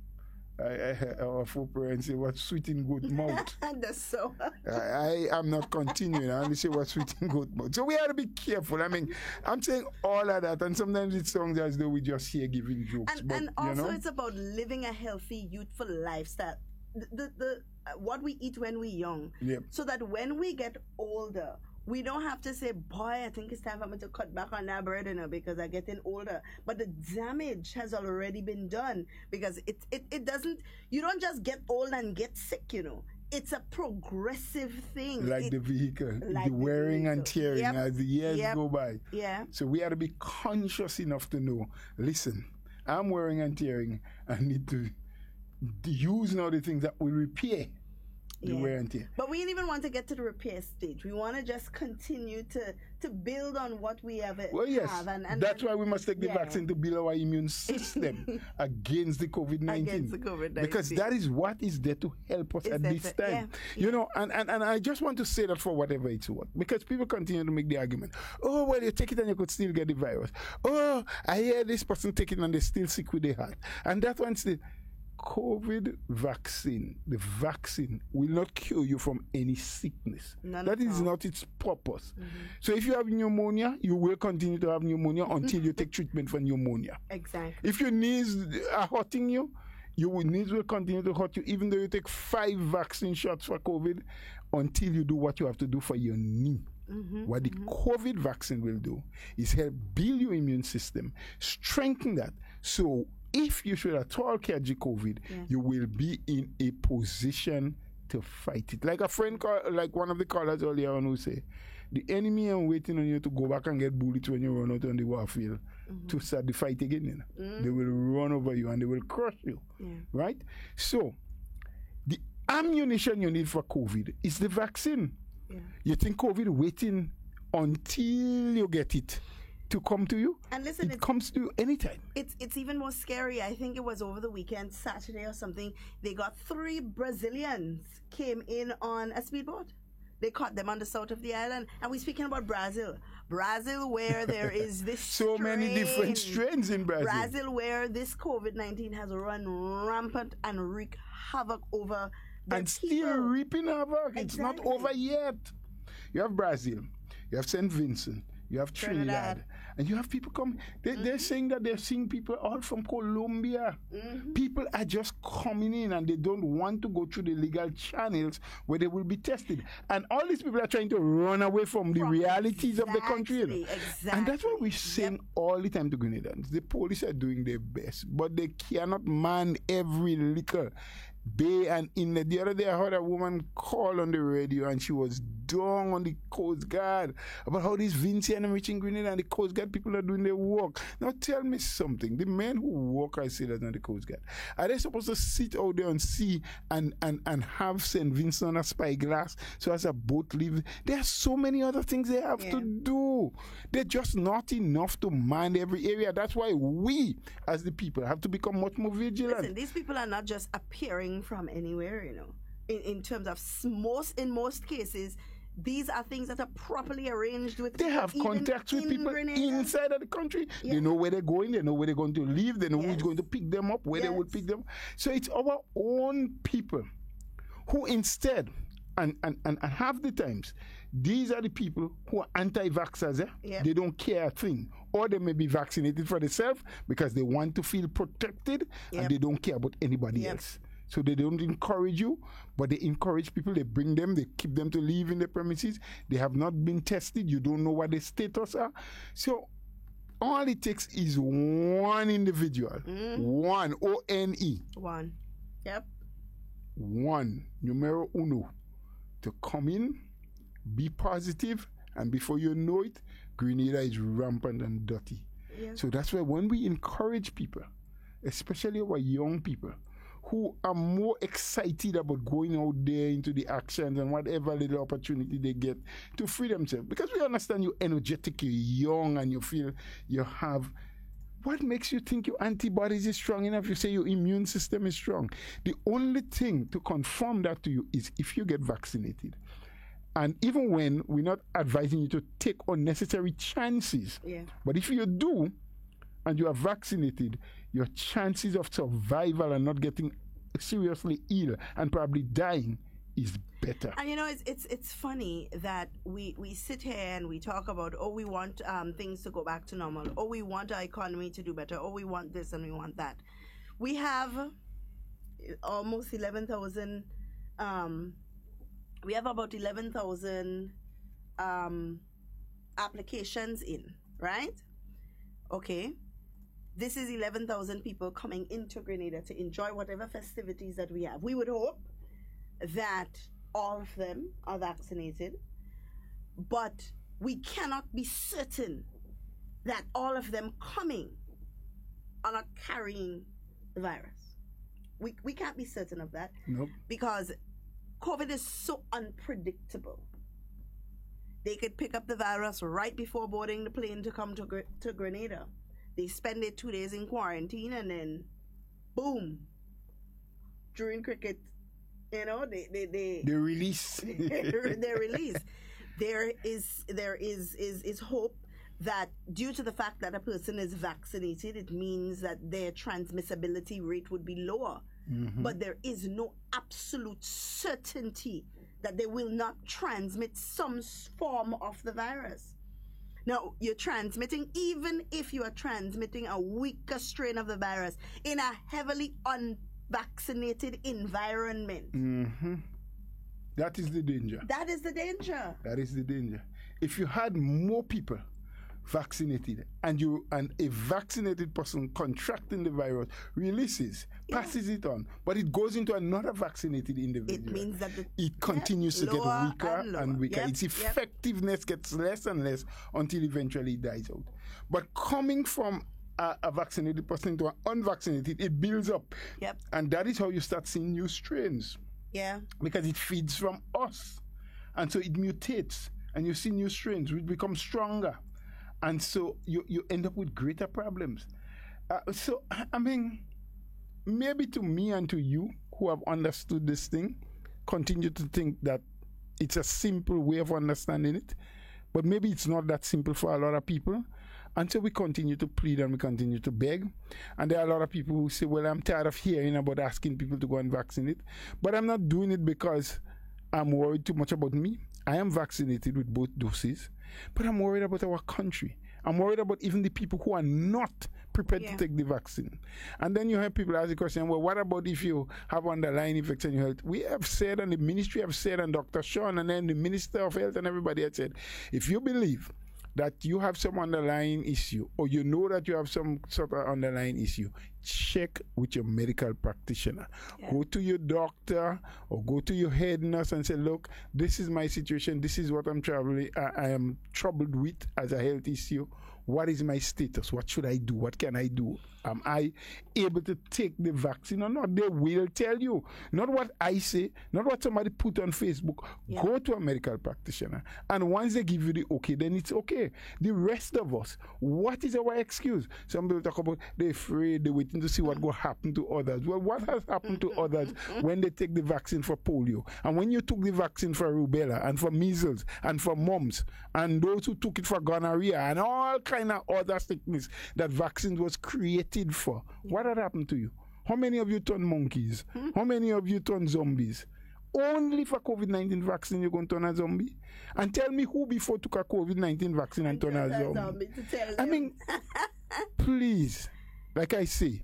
Our four parents say, what's sweet in good mouth. That's so. I am not continuing. I only say what's sweet in good mouth. So we have to be careful. I mean, I'm saying all of that, and sometimes it sounds as though we just here giving jokes. And also, it's about living a healthy, youthful lifestyle. What we eat when we're young, so that when we get older, we don't have to say, boy, I think it's time for me to cut back on that bread, you know, because I'm getting older. But the damage has already been done, because it doesn't, you don't just get old and get sick, you know. It's a progressive thing. Like the vehicle, the wearing and tearing as the years go by. Yeah. So we have to be conscious enough to know, listen, I'm wearing and tearing. I need to use now the things that will repair the wear and tear. But we didn't even want to get to the repair stage. We want to just continue to build on what we have. Well, yes. And that's why we must take the vaccine to build our immune system against the COVID-19. Against the COVID-19. Because that is what is there to help us at this time. You know, and I just want to say that for whatever it's worth. Because people continue to make the argument, oh, well, you take it and you could still get the virus. Oh, I hear this person take it and they're still sick with their heart. And that one's the COVID vaccine, the vaccine will not cure you from any sickness. That is not its purpose. So if you have pneumonia, you will continue to have pneumonia until you take treatment for pneumonia. Exactly. If your knees are hurting you, your knees will continue to hurt you even though you take 5 vaccine shots for COVID until you do what you have to do for your knee. What the COVID vaccine will do is help build your immune system, strengthen that. So if you should at all catch COVID, you will be in a position to fight it. Like a friend, like one of the callers earlier on who say, the enemy are waiting on you to go back and get bullets when you run out on the warfield to start the fight again. You know? They will run over you and they will crush you. Right? So, the ammunition you need for COVID is the vaccine. You think COVID waiting until you get it to come to you? And listen, it comes to you anytime. It's even more scary. I think it was over the weekend, Saturday or something. They got 3 Brazilians came in on a speedboat. They caught them on the south of the island. And we're speaking about Brazil. Brazil, where there is this so many different strains in Brazil. Brazil, where this COVID-19 has run rampant and wreaked havoc over the and still reaping havoc. It's not over yet. You have Brazil. You have St. Vincent. You have Trinidad. And you have people coming. They're saying that they're seeing people all from Colombia. People are just coming in and they don't want to go through the legal channels where they will be tested. And all these people are trying to run away from the realities of the country. You know? And that's what we're saying all the time to Grenadans. The police are doing their best, but they cannot man every little bay and inlet. The other day I heard a woman call on the radio and she was down on the Coast Guard about how this Vinci and reaching Grenada and the Coast Guard people are doing their work. Now tell me something. The men who work, I say that on the Coast Guard, are they supposed to sit out there and see and have St. Vincent on a spyglass so as a boat leaves? There are so many other things they have to do. They're just not enough to man every area. That's why we as the people have to become much more vigilant. Listen, these people are not just appearing from anywhere, you know. In terms of in most cases, these are things that are properly arranged with. They have contacts with people inside of the country. They know where they're going. They know where they're going to live. They know who's going to pick them up, where they will pick them. So it's our own people who instead, and half the times, these are the people who are anti-vaxxers. They don't care a thing. or they may be vaccinated for themselves because they want to feel protected and they don't care about anybody else. So they don't encourage you, but they encourage people. They bring them, they keep them to live in the premises. They have not been tested. You don't know what their status are. So all it takes is one individual, one, O-N-E. One. Yep. One, numero uno, to come in, be positive, and before you know it, Grenada is rampant and dirty. Yeah. So that's why when we encourage people, especially our young people, who are more excited about going out there into the actions and whatever little opportunity they get to free themselves. Because we understand you're energetic, you're young, and you feel you have... What makes you think your antibodies is strong enough? You say your immune system is strong. The only thing to confirm that to you is if you get vaccinated. And even when we're not advising you to take unnecessary chances, but if you do, and you are vaccinated, your chances of survival and not getting seriously ill and probably dying is better. And it's funny that we sit here and we talk about, we want things to go back to normal, we want our economy to do better, we want this and we want that. We have almost 11,000 we have about 11,000 applications in, right? Okay. This is 11,000 people coming into Grenada to enjoy whatever festivities that we have. We would hope that all of them are vaccinated, but we cannot be certain that all of them coming are not carrying the virus. We can't be certain of that. Nope. Because COVID is so unpredictable. They could pick up the virus right before boarding the plane to come to Grenada. They spend it 2 days in quarantine and then, boom, during cricket, they release. They release. There is hope that due to the fact that a person is vaccinated, it means that their transmissibility rate would be lower. Mm-hmm. But there is no absolute certainty that they will not transmit some form of the virus. Now, you're transmitting, even if you are transmitting a weaker strain of the virus in a heavily unvaccinated environment. Mm-hmm. That is the danger. That is the danger. That is the danger. If you had more people vaccinated and a vaccinated person contracting the virus releases, passes it on, but it goes into another vaccinated individual, it means that it continues to get weaker and weaker. Its effectiveness gets less and less until eventually it dies out. But coming from a vaccinated person to an unvaccinated, it builds up. And that is how you start seeing new strains. Because it feeds from us. And so it mutates. And you see new strains which become stronger. And so you end up with greater problems. So, I mean, maybe to me and to you who have understood this thing, continue to think that it's a simple way of understanding it. But maybe it's not that simple for a lot of people. And so we continue to plead and we continue to beg. And there are a lot of people who say, well, I'm tired of hearing about asking people to go and vaccinate. But I'm not doing it because I'm worried too much about me. I am vaccinated with both doses. But I'm worried about our country. I'm worried about even the people who are not prepared to take the vaccine. And then you have people ask the question, well, what about if you have underlying effects on your health? We have said, and the ministry have said, and Dr. Sean, and then the Minister of Health and everybody had said, if you believe that you have some underlying issue, or you know that you have some sort of underlying issue, check with your medical practitioner. Go to your doctor or go to your head nurse and say, look, this is my situation. This is what I am troubled with as a health issue. What is my status? What should I do? What can I do? Am I able to take the vaccine or not? They will tell you. Not what I say, not what somebody put on Facebook. Go to a medical practitioner. And once they give you the okay, then it's okay. The rest of us, what is our excuse? Some people talk about they're afraid, they're waiting to see what will happen to others. Well, what has happened to others when they take the vaccine for polio? And when you took the vaccine for rubella and for measles and for mumps and those who took it for gonorrhea and all kind of other sickness that vaccines was created for. What had happened to you? How many of you turned monkeys? How many of you turned zombies? only for COVID-19 vaccine you're going to turn a zombie? And tell me who before took a COVID-19 vaccine and turned a zombie. I mean, please, like I say,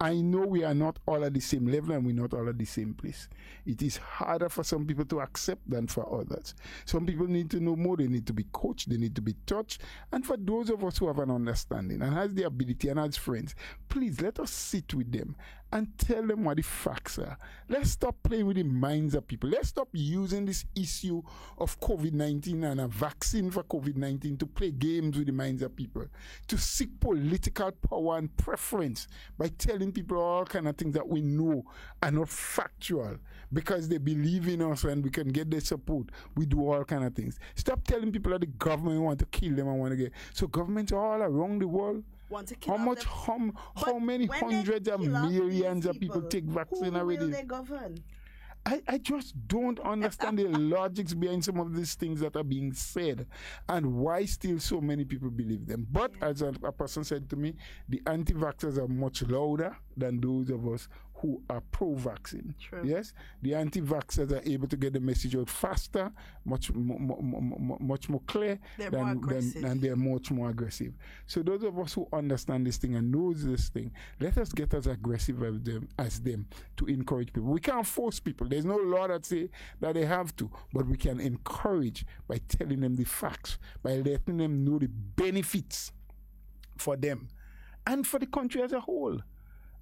I know we are not all at the same level and we're not all at the same place. It is harder for some people to accept than for others. Some people need to know more. They need to be coached. They need to be touched. And for those of us who have an understanding and has the ability and has friends, please let us sit with them and tell them what the facts are. Let's stop playing with the minds of people. Let's stop using this issue of COVID-19 and a vaccine for COVID-19 to play games with the minds of people, to seek political power and preference by telling people all kind of things that we know are not factual because they believe in us and we can get their support. We do all kind of things. Stop telling people that the government want to kill them and want to get. So governments all around the world, how many hundreds of millions of people take vaccine already? Who will they govern? I just don't understand the logics behind some of these things that are being said and why still so many people believe them. But as a person said to me, the anti-vaxxers are much louder than those of us who are pro-vaccine. True. Yes, the anti-vaxxers are able to get the message out faster, much more clear, and they're much more aggressive. So those of us who understand this thing and knows this thing, let us get as aggressive as them to encourage people. We can't force people. There's no law that say that they have to, but we can encourage by telling them the facts, by letting them know the benefits for them and for the country as a whole.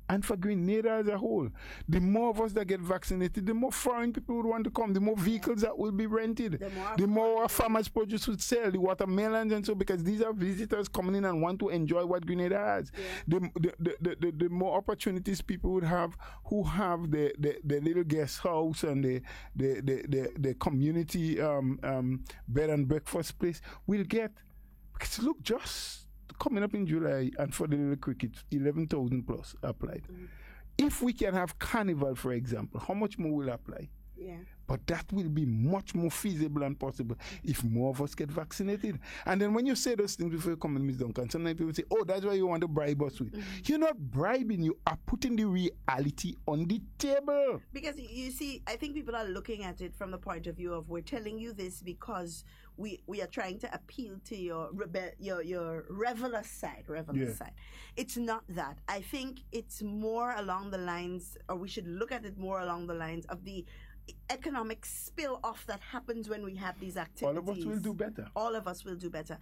And for Grenada as a whole, the more of us that get vaccinated, the more foreign people would want to come, the more vehicles that will be rented, the more farmers' produce would sell, the watermelons and so, because these are visitors coming in and want to enjoy what Grenada has. Yeah. The more opportunities people would have who have the little guest house and the community bed and breakfast place will get. Because look, just coming up in July, and for the little cricket, 11,000 plus applied. If we can have carnival, for example, how much more will apply? Yeah. But that will be much more feasible and possible if more of us get vaccinated. And then when you say those things before you come in, Ms. Duncan, sometimes people say, oh, that's why you want to bribe us with. You're not bribing, you are putting the reality on the table. Because you see, I think people are looking at it from the point of view of we're telling you this because we are trying to appeal to your reveler side. Side. It's not that. I think it's more along the lines, or we should look at it more along the lines of the economic spill off that happens when we have these activities. All of us will do better. All of us will do better.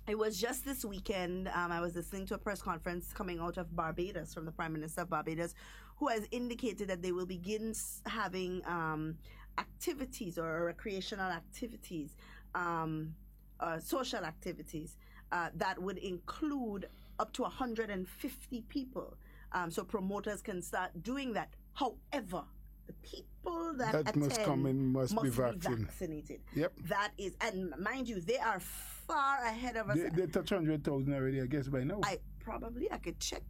It was just this weekend, I was listening to a press conference coming out of Barbados from the Prime Minister of Barbados, who has indicated that they will begin having activities or recreational activities, social activities that would include up to 150 people. So promoters can start doing that. However, the people that attend must come in must be vaccinated. Yep. That is, and mind you, they are far ahead of us. They touch 100,000 already, I guess, by now. I could check,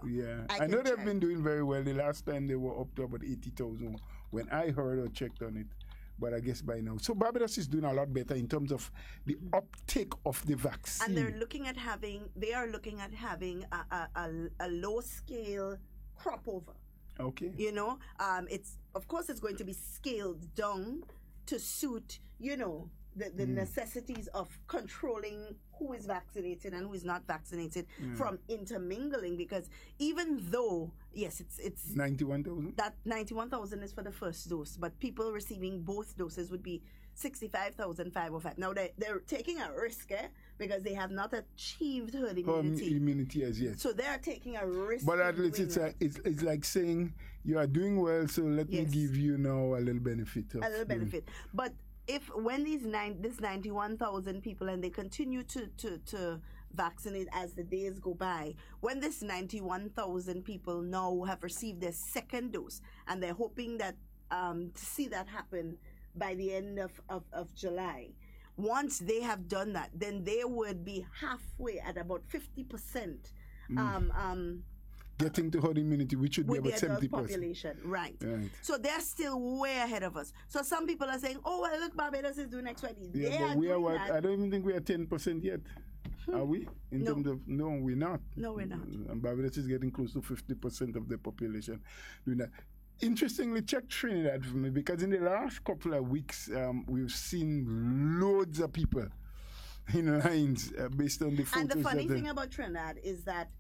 Yeah. I know they've been doing very well. The last time they were up to about 80,000 when I heard or checked on it. But I guess by now. So Barbados is doing a lot better in terms of the uptake of the vaccine. And they are looking at having a low scale crop over. Okay. It's of course it's going to be scaled down to suit, the necessities of controlling who is vaccinated and who is not vaccinated from intermingling, because even though, yes, it's 91,000? That 91,000 is for the first dose, but people receiving both doses would be 65,505. Now they're taking a risk, because they have not achieved herd immunity as yet. So they're taking a risk. But at least it's like saying you are doing well, so let me give you now a little benefit. But when this 91,000 people, and they continue to vaccinate as the days go by, when this 91,000 people now have received their second dose, and they're hoping that to see that happen by the end of July. Once they have done that, then they would be halfway at about 50%. Getting to herd immunity, which should be about 70%. Population, right. So they're still way ahead of us. So some people are saying, "Oh well, look, Barbados is doing XYZ." Yeah, but we are what? I don't even think we are 10% yet. Are we? In terms of no, we're not. No, we're not. And Barbados is getting close to 50% of the population doing that. interestingly, check Trinidad for me, because in the last couple of weeks, we've seen loads of people in lines based on the photos. And the funny thing about Trinidad is that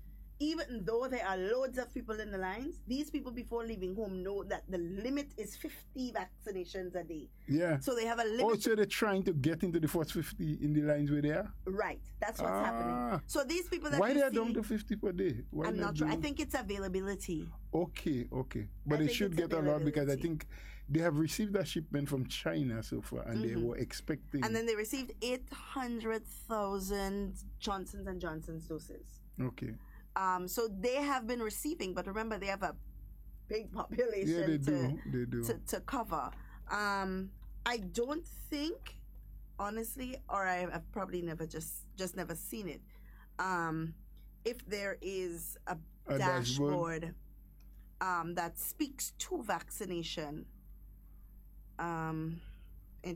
even though there are loads of people in the lines, these people before leaving home know that the limit is 50 vaccinations a day. Yeah. So they have a limit. Oh, so they're trying to get into the first 50 in the lines where they are? Right. That's what's happening. So these people that why you they are see, down to 50 per day? Why I'm not sure. I think it's availability. Okay. But they should get a lot, because I think they have received a shipment from China so far, and they were expecting. And then they received 800,000 Johnson & Johnson's doses. Okay. So they have been receiving, but remember they have a big population Yeah, they do. To cover. I don't think, honestly, or I've probably never just never seen it. If there is a dashboard that speaks to vaccination in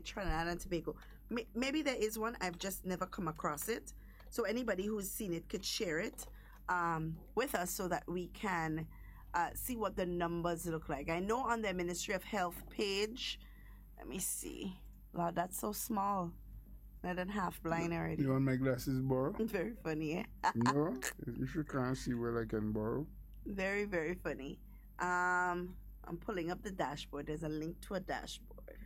Trinidad and Tobago, maybe there is one. I've just never come across it. So anybody who's seen it could share it with us so that we can see what the numbers look like. I know on their Ministry of Health page, let me see. Lord, that's so small. I done half blind already. You want my glasses borrow? Very funny, eh? No, if you can't see well, I can borrow. Very, very funny. I'm pulling up the dashboard. There's a link to a dashboard.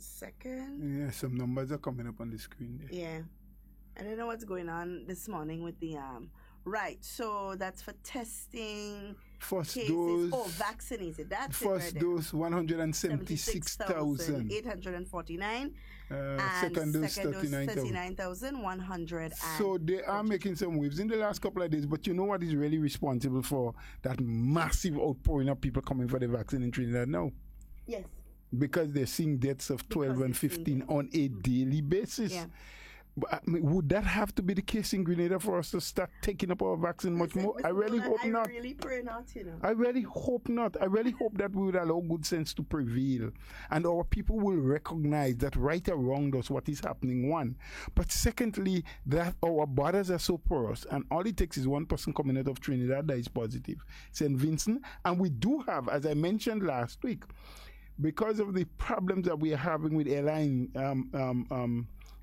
Second. Yeah, some numbers are coming up on the screen there. Yeah. I don't know what's going on this morning with the right, so that's for testing first cases. Dose Vaccinated. That's first it right dose 176,849. Second dose 39,100. So they are making some waves in the last couple of days, but you know what is really responsible for that massive outpouring of people coming for the vaccine in Trinidad now? Yes. Because they're seeing deaths of 12 and 15 on a daily basis. Yeah. But, I mean, would that have to be the case in Grenada for us to start taking up our vaccine much more? I really hope not. I really pray not, you know. I really hope not. I really hope that we would allow good sense to prevail, and our people will recognize that right around us what is happening, one. But secondly, that our borders are so porous, and all it takes is one person coming out of Trinidad that is positive, St. Vincent. And we do have, as I mentioned last week, because of the problems that we are having with airline,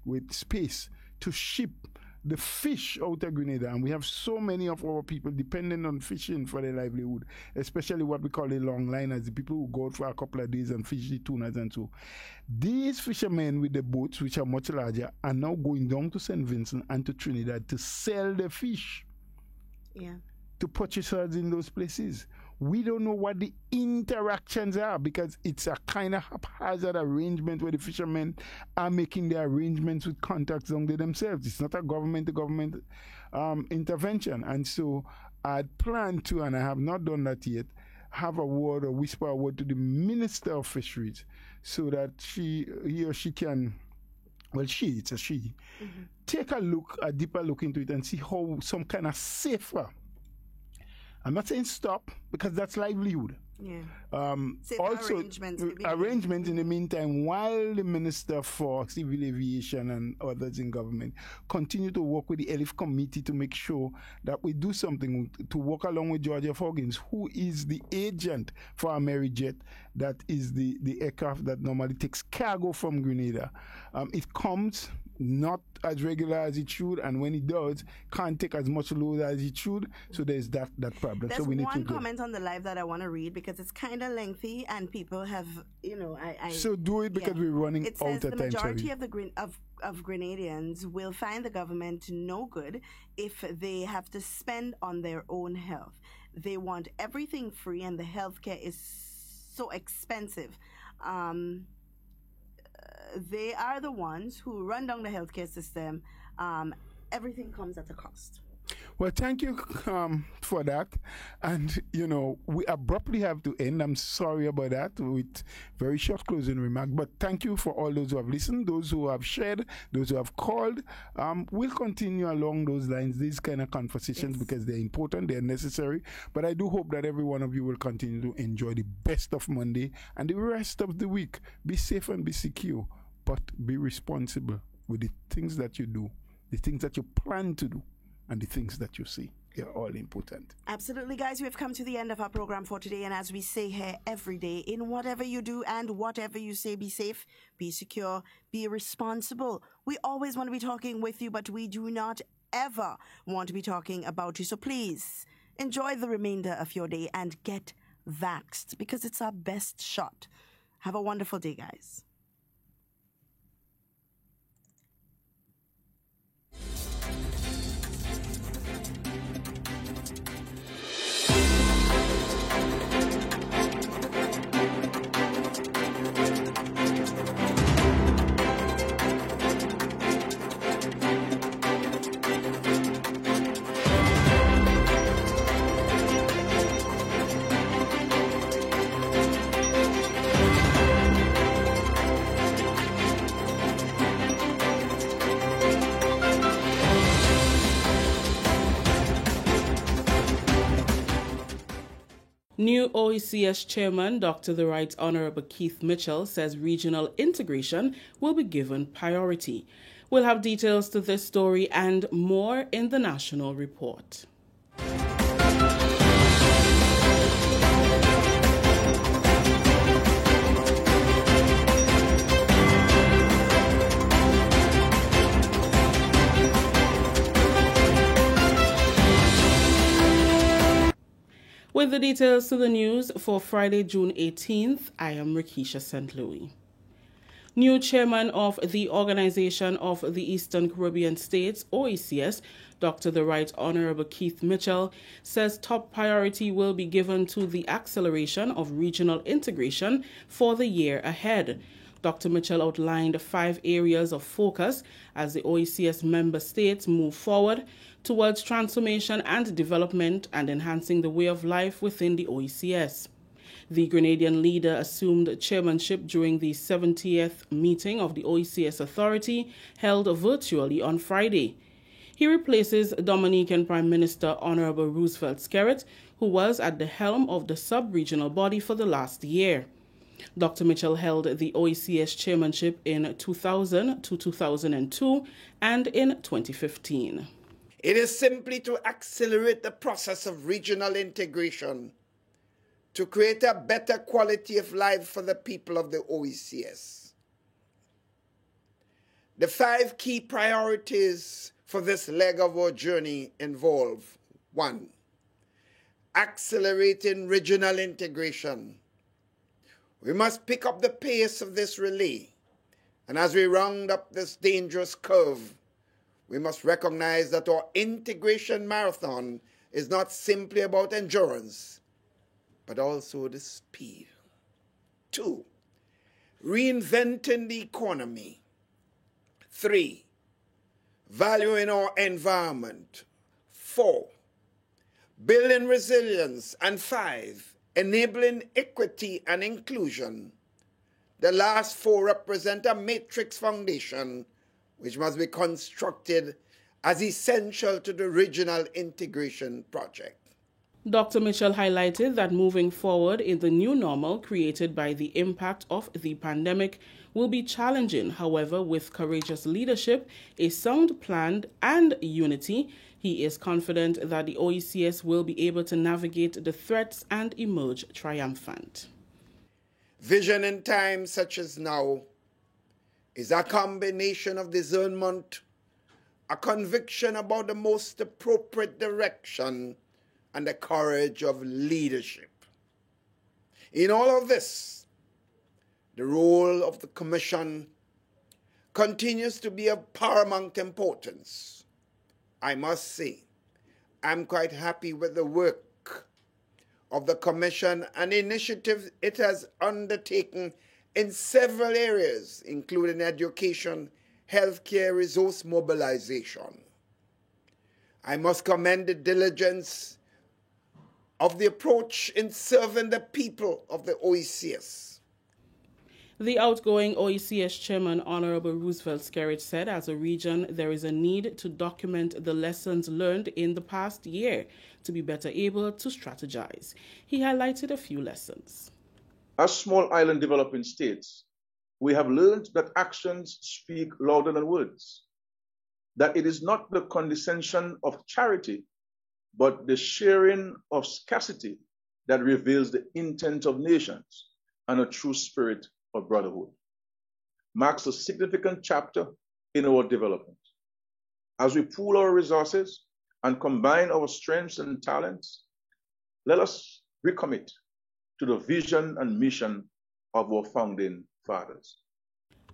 with space to ship the fish out of Grenada, and we have so many of our people dependent on fishing for their livelihood, especially what we call the long liners, the people who go out for a couple of days and fish the tunas and so. These fishermen with the boats, which are much larger, are now going down to St. Vincent and to Trinidad to sell the fish. Yeah. To purchasers in those places. We don't know what the interactions are, because it's a kind of haphazard arrangement where the fishermen are making their arrangements with contacts among themselves. It's not a government-to-government intervention. And so I'd planned to, and I have not done that yet, have a word or whisper a word to the Minister of Fisheries so that he or she can, well, it's a she, take a deeper look into it and see how some kind of safer, I'm not saying stop, because that's livelihood. Yeah. Also, arrangements in the meantime, while the Minister for Civil Aviation and others in government continue to work with the ELIF committee to make sure that we do something to work along with Georgia Foggins, who is the agent for Amerijet, that is the aircraft that normally takes cargo from Grenada. It comes not as regular as it should, and when it does, can't take as much load as it should. So there's that problem. There's so we need one to comment on the live that I want to read because it's kind of lengthy and people have, you know, so do it because we're running it out says of time. The majority of the of Grenadians will find the government no good if they have to spend on their own health. They want everything free, and the healthcare is so expensive. They are the ones who run down the healthcare system. Everything comes at a cost. Well, thank you for that. And, you know, we abruptly have to end. I'm sorry about that with very short closing remark. But thank you for all those who have listened, those who have shared, those who have called. We'll continue along those lines, these kind of conversations, because they're important, they're necessary. But I do hope that every one of you will continue to enjoy the best of Monday and the rest of the week. Be safe and be secure, but be responsible with the things that you do, the things that you plan to do. and the things that you see. They're all important. Absolutely, guys. We've come to the end of our program for today. And as we say here every day, in whatever you do and whatever you say, be safe, be secure, be responsible. We always want to be talking with you, but we do not ever want to be talking about you. So please enjoy the remainder of your day and get vaxxed, because it's our best shot. Have a wonderful day, guys. New OECS Chairman, Dr. the Right Honorable Keith Mitchell, says regional integration will be given priority. We'll have details to this story and more in the National Report. With the details to the news for Friday, June 18th, I am Rikisha St. Louis. New chairman of the Organization of the Eastern Caribbean States, OECS, Dr. the Right Honorable Keith Mitchell, says top priority will be given to the acceleration of regional integration for the year ahead. Dr. Mitchell outlined 5 areas of focus as the OECS member states move forward towards transformation and development and enhancing the way of life within the OECS. The Grenadian leader assumed chairmanship during the 70th meeting of the OECS Authority held virtually on Friday. He replaces Dominican Prime Minister Honorable Roosevelt Skerrit, who was at the helm of the sub-regional body for the last year. Dr. Mitchell held the OECS chairmanship in 2000 to 2002 and in 2015. It is simply to accelerate the process of regional integration to create a better quality of life for the people of the OECS. The 5 key priorities for this leg of our journey involve: 1. Accelerating regional integration. We must pick up the pace of this relay, and as we round up this dangerous curve, we must recognize that our integration marathon is not simply about endurance, but also the speed. 2. Reinventing the economy. 3. Valuing our environment. 4. Building resilience. And 5. Enabling equity and inclusion. The last 4 represent a matrix foundation which must be constructed as essential to the regional integration project. Dr. Mitchell highlighted that moving forward in the new normal created by the impact of the pandemic will be challenging. However, with courageous leadership, a sound plan, and unity, he is confident that the OECS will be able to navigate the threats and emerge triumphant. Vision in times such as now is a combination of discernment, a conviction about the most appropriate direction, and the courage of leadership. In all of this, the role of the Commission continues to be of paramount importance. I must say, I'm quite happy with the work of the Commission and initiatives it has undertaken in several areas, including education, healthcare, resource mobilization. I must commend the diligence of the approach in serving the people of the OECS. The outgoing OECS chairman, Honorable Roosevelt Skerrit, said as a region there is a need to document the lessons learned in the past year to be better able to strategize. He highlighted a few lessons. As small island developing states, we have learned that actions speak louder than words. that it is not the condescension of charity, but the sharing of scarcity that reveals the intent of nations and a true spirit of brotherhood. Marks a significant chapter in our development. As we pool our resources and combine our strengths and talents, let us recommit to the vision and mission of our founding fathers.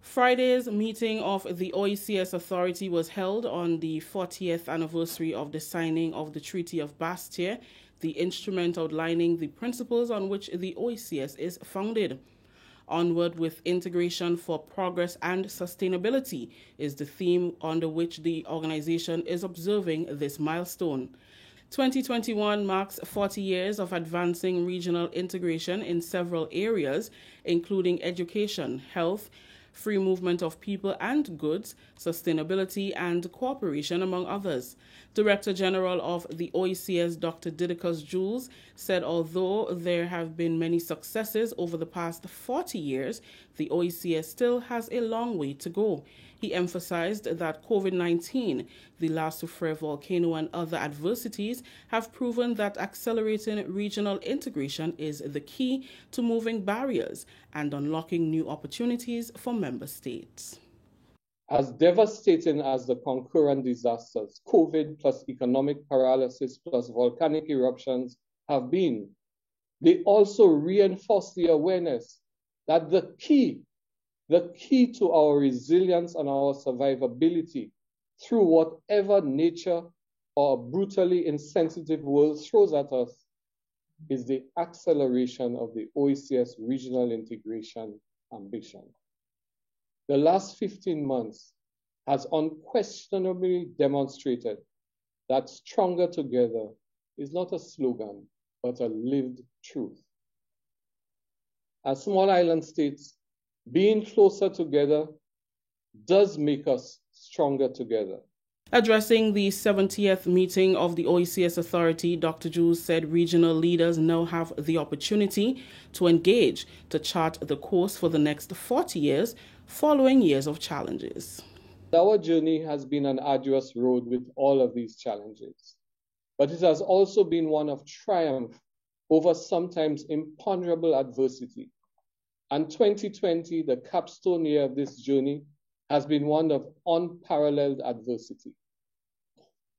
Friday's meeting of the OECS Authority was held on the 40th anniversary of the signing of the Treaty of Bastia, the instrument outlining the principles on which the OECS is founded. Onward with Integration for Progress and Sustainability is the theme under which the organization is observing this milestone. 2021 marks 40 years of advancing regional integration in several areas, including education, health, free movement of people and goods, sustainability, and cooperation, among others. Director General of the OECS, Dr. Didacus Jules, said although there have been many successes over the past 40 years, the OECS still has a long way to go. He emphasized that COVID-19, the La Soufrière volcano, and other adversities have proven that accelerating regional integration is the key to moving barriers and unlocking new opportunities for member states. As devastating as the concurrent disasters, COVID plus economic paralysis plus volcanic eruptions have been, they also reinforce the awareness that the key to our resilience and our survivability through whatever nature or brutally insensitive world throws at us is the acceleration of the OECS regional integration ambition. The last 15 months has unquestionably demonstrated that stronger together is not a slogan, but a lived truth. As small island states, being closer together does make us stronger together. Addressing the 70th meeting of the OECS Authority, Dr. Jules said regional leaders now have the opportunity to engage to chart the course for the next 40 years following years of challenges. Our journey has been an arduous road with all of these challenges, but it has also been one of triumph over sometimes imponderable adversity. And 2020, the capstone year of this journey, has been one of unparalleled adversity.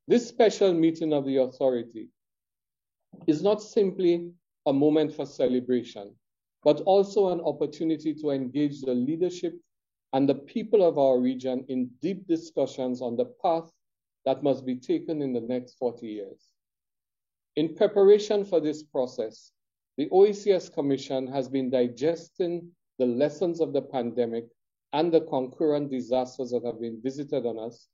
This special meeting of the authority is not simply a moment for celebration, but also an opportunity to engage the leadership and the people of our region in deep discussions on the path that must be taken in the next 40 years. In preparation for this process, the OECS Commission has been digesting the lessons of the pandemic and the concurrent disasters that have been visited on us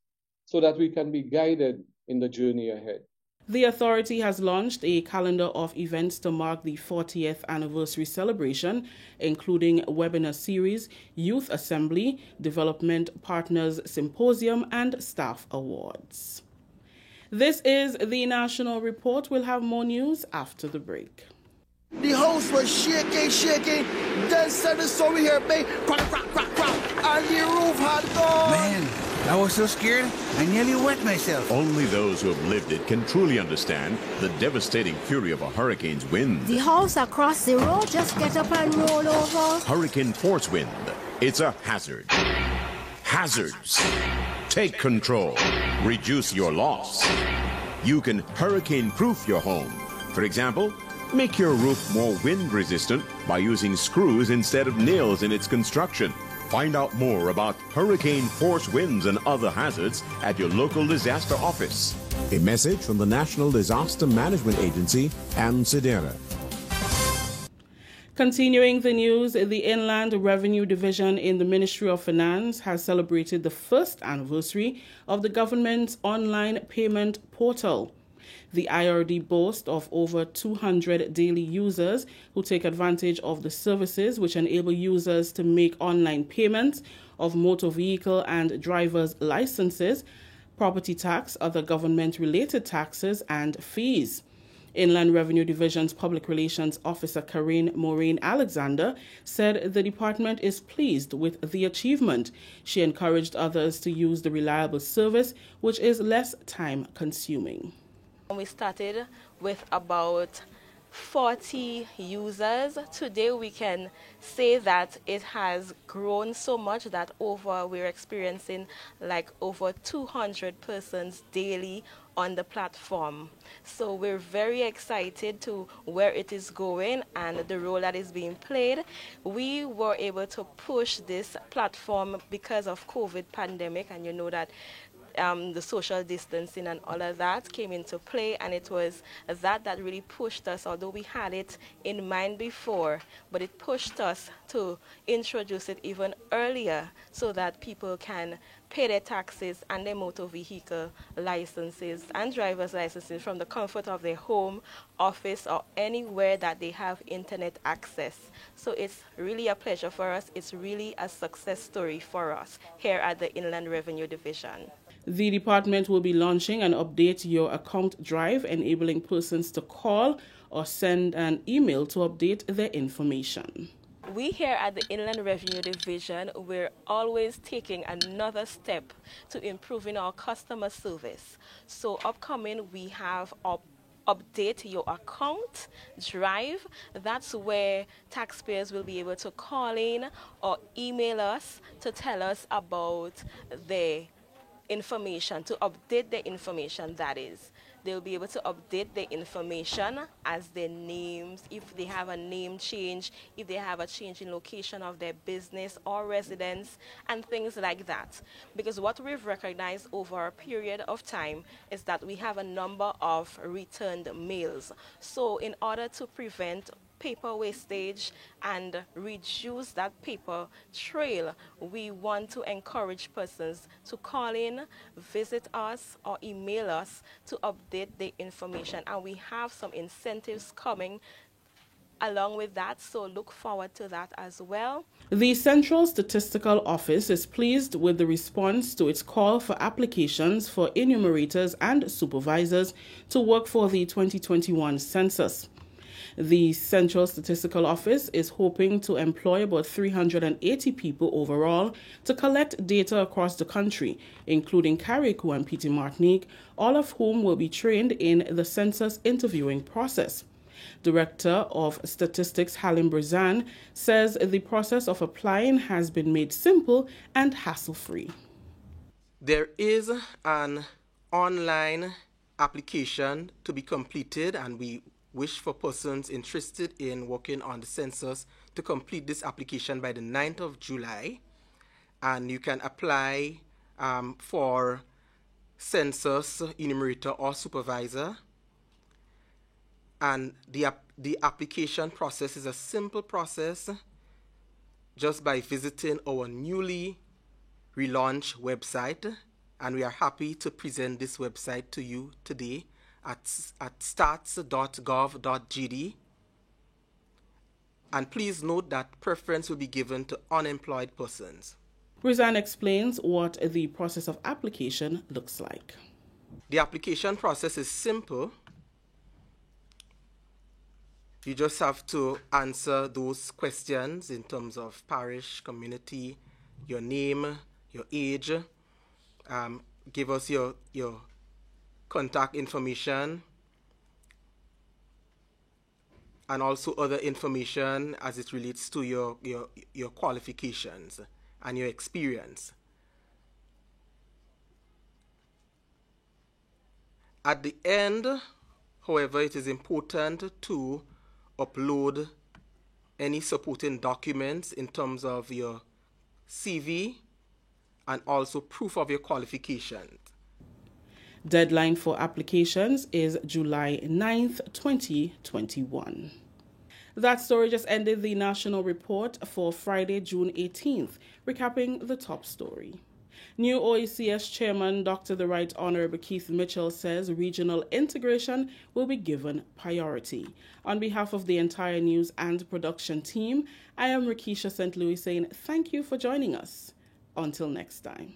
so that we can be guided in the journey ahead. The authority has launched a calendar of events to mark the 40th anniversary celebration, including webinar series, youth assembly, development partners symposium, and staff awards. This is the National Report. We'll have more news after the break. The house was shaking. Then suddenly saw we hear bang, crack, and the roof had gone. Man, I was so scared, I nearly wet myself. Only those who have lived it can truly understand the devastating fury of a hurricane's wind. The house across the road just get up and roll over. Hurricane force wind. It's a hazard. Hazards. Take control. Reduce your loss. You can hurricane-proof your home. For example, make your roof more wind-resistant by using screws instead of nails in its construction. Find out more about hurricane force winds and other hazards at your local disaster office. A message from the National Disaster Management Agency and SEDERA. Continuing the news, the Inland Revenue Division in the Ministry of Finance has celebrated the first anniversary of the government's online payment portal. The IRD boasts of over 200 daily users who take advantage of the services which enable users to make online payments of motor vehicle and driver's licenses, property tax, other government-related taxes, and fees. Inland Revenue Division's Public Relations Officer Karine Maureen Alexander said the department is pleased with the achievement. She encouraged others to use the reliable service, which is less time-consuming. We started with about 40 users. Today we can say that it has grown so much that we're experiencing like over 200 persons daily on the platform. So we're very excited to where it is going and the role that is being played. We were able to push this platform because of COVID pandemic, and you know that the social distancing and all of that came into play, and it was that really pushed us, although we had it in mind before, but it pushed us to introduce it even earlier so that people can pay their taxes and their motor vehicle licenses and driver's licenses from the comfort of their home, office, or anywhere that they have internet access. So it's really a pleasure for us. It's really a success story for us here at the Inland Revenue Division. The department will be launching an Update Your Account drive, enabling persons to call or send an email to update their information. We here at the Inland Revenue Division, we're always taking another step to improving our customer service. So upcoming, we have Update Your Account drive. That's where taxpayers will be able to call in or email us to tell us about their information, to update the information, that is. They'll be able to update the information as their names, if they have a name change, if they have a change in location of their business or residence, and things like that. Because what we've recognized over a period of time is that we have a number of returned mails. So in order to prevent paper wastage and reduce that paper trail, we want to encourage persons to call in, visit us, or email us to update the information. And we have some incentives coming along with that, so look forward to that as well. The Central Statistical Office is pleased with the response to its call for applications for enumerators and supervisors to work for the 2021 census. The Central Statistical Office is hoping to employ about 380 people overall to collect data across the country, including Carriacou and Petite Martinique, all of whom will be trained in the census interviewing process. Director of Statistics Halim Brizan says the process of applying has been made simple and hassle-free. There is an online application to be completed, and we wish for persons interested in working on the census to complete this application by the 9th of July. And you can apply for census enumerator or supervisor. And the application process is a simple process just by visiting our newly relaunched website. And we are happy to present this website to you today at stats.gov.gd. And please note that preference will be given to unemployed persons. Brizan explains what the process of application looks like. The application process is simple. You just have to answer those questions in terms of parish, community, your name, your age, give us your contact information, and also other information as it relates to your qualifications and your experience. At the end, however, it is important to upload any supporting documents in terms of your CV and also proof of your qualifications. Deadline for applications is July 9th, 2021. That story just ended the national report for Friday, June 18th, recapping the top story. New OECS Chairman Dr. The Right Honorable Keith Mitchell says regional integration will be given priority. On behalf of the entire news and production team, I am Rikisha St. Louis saying thank you for joining us. Until next time.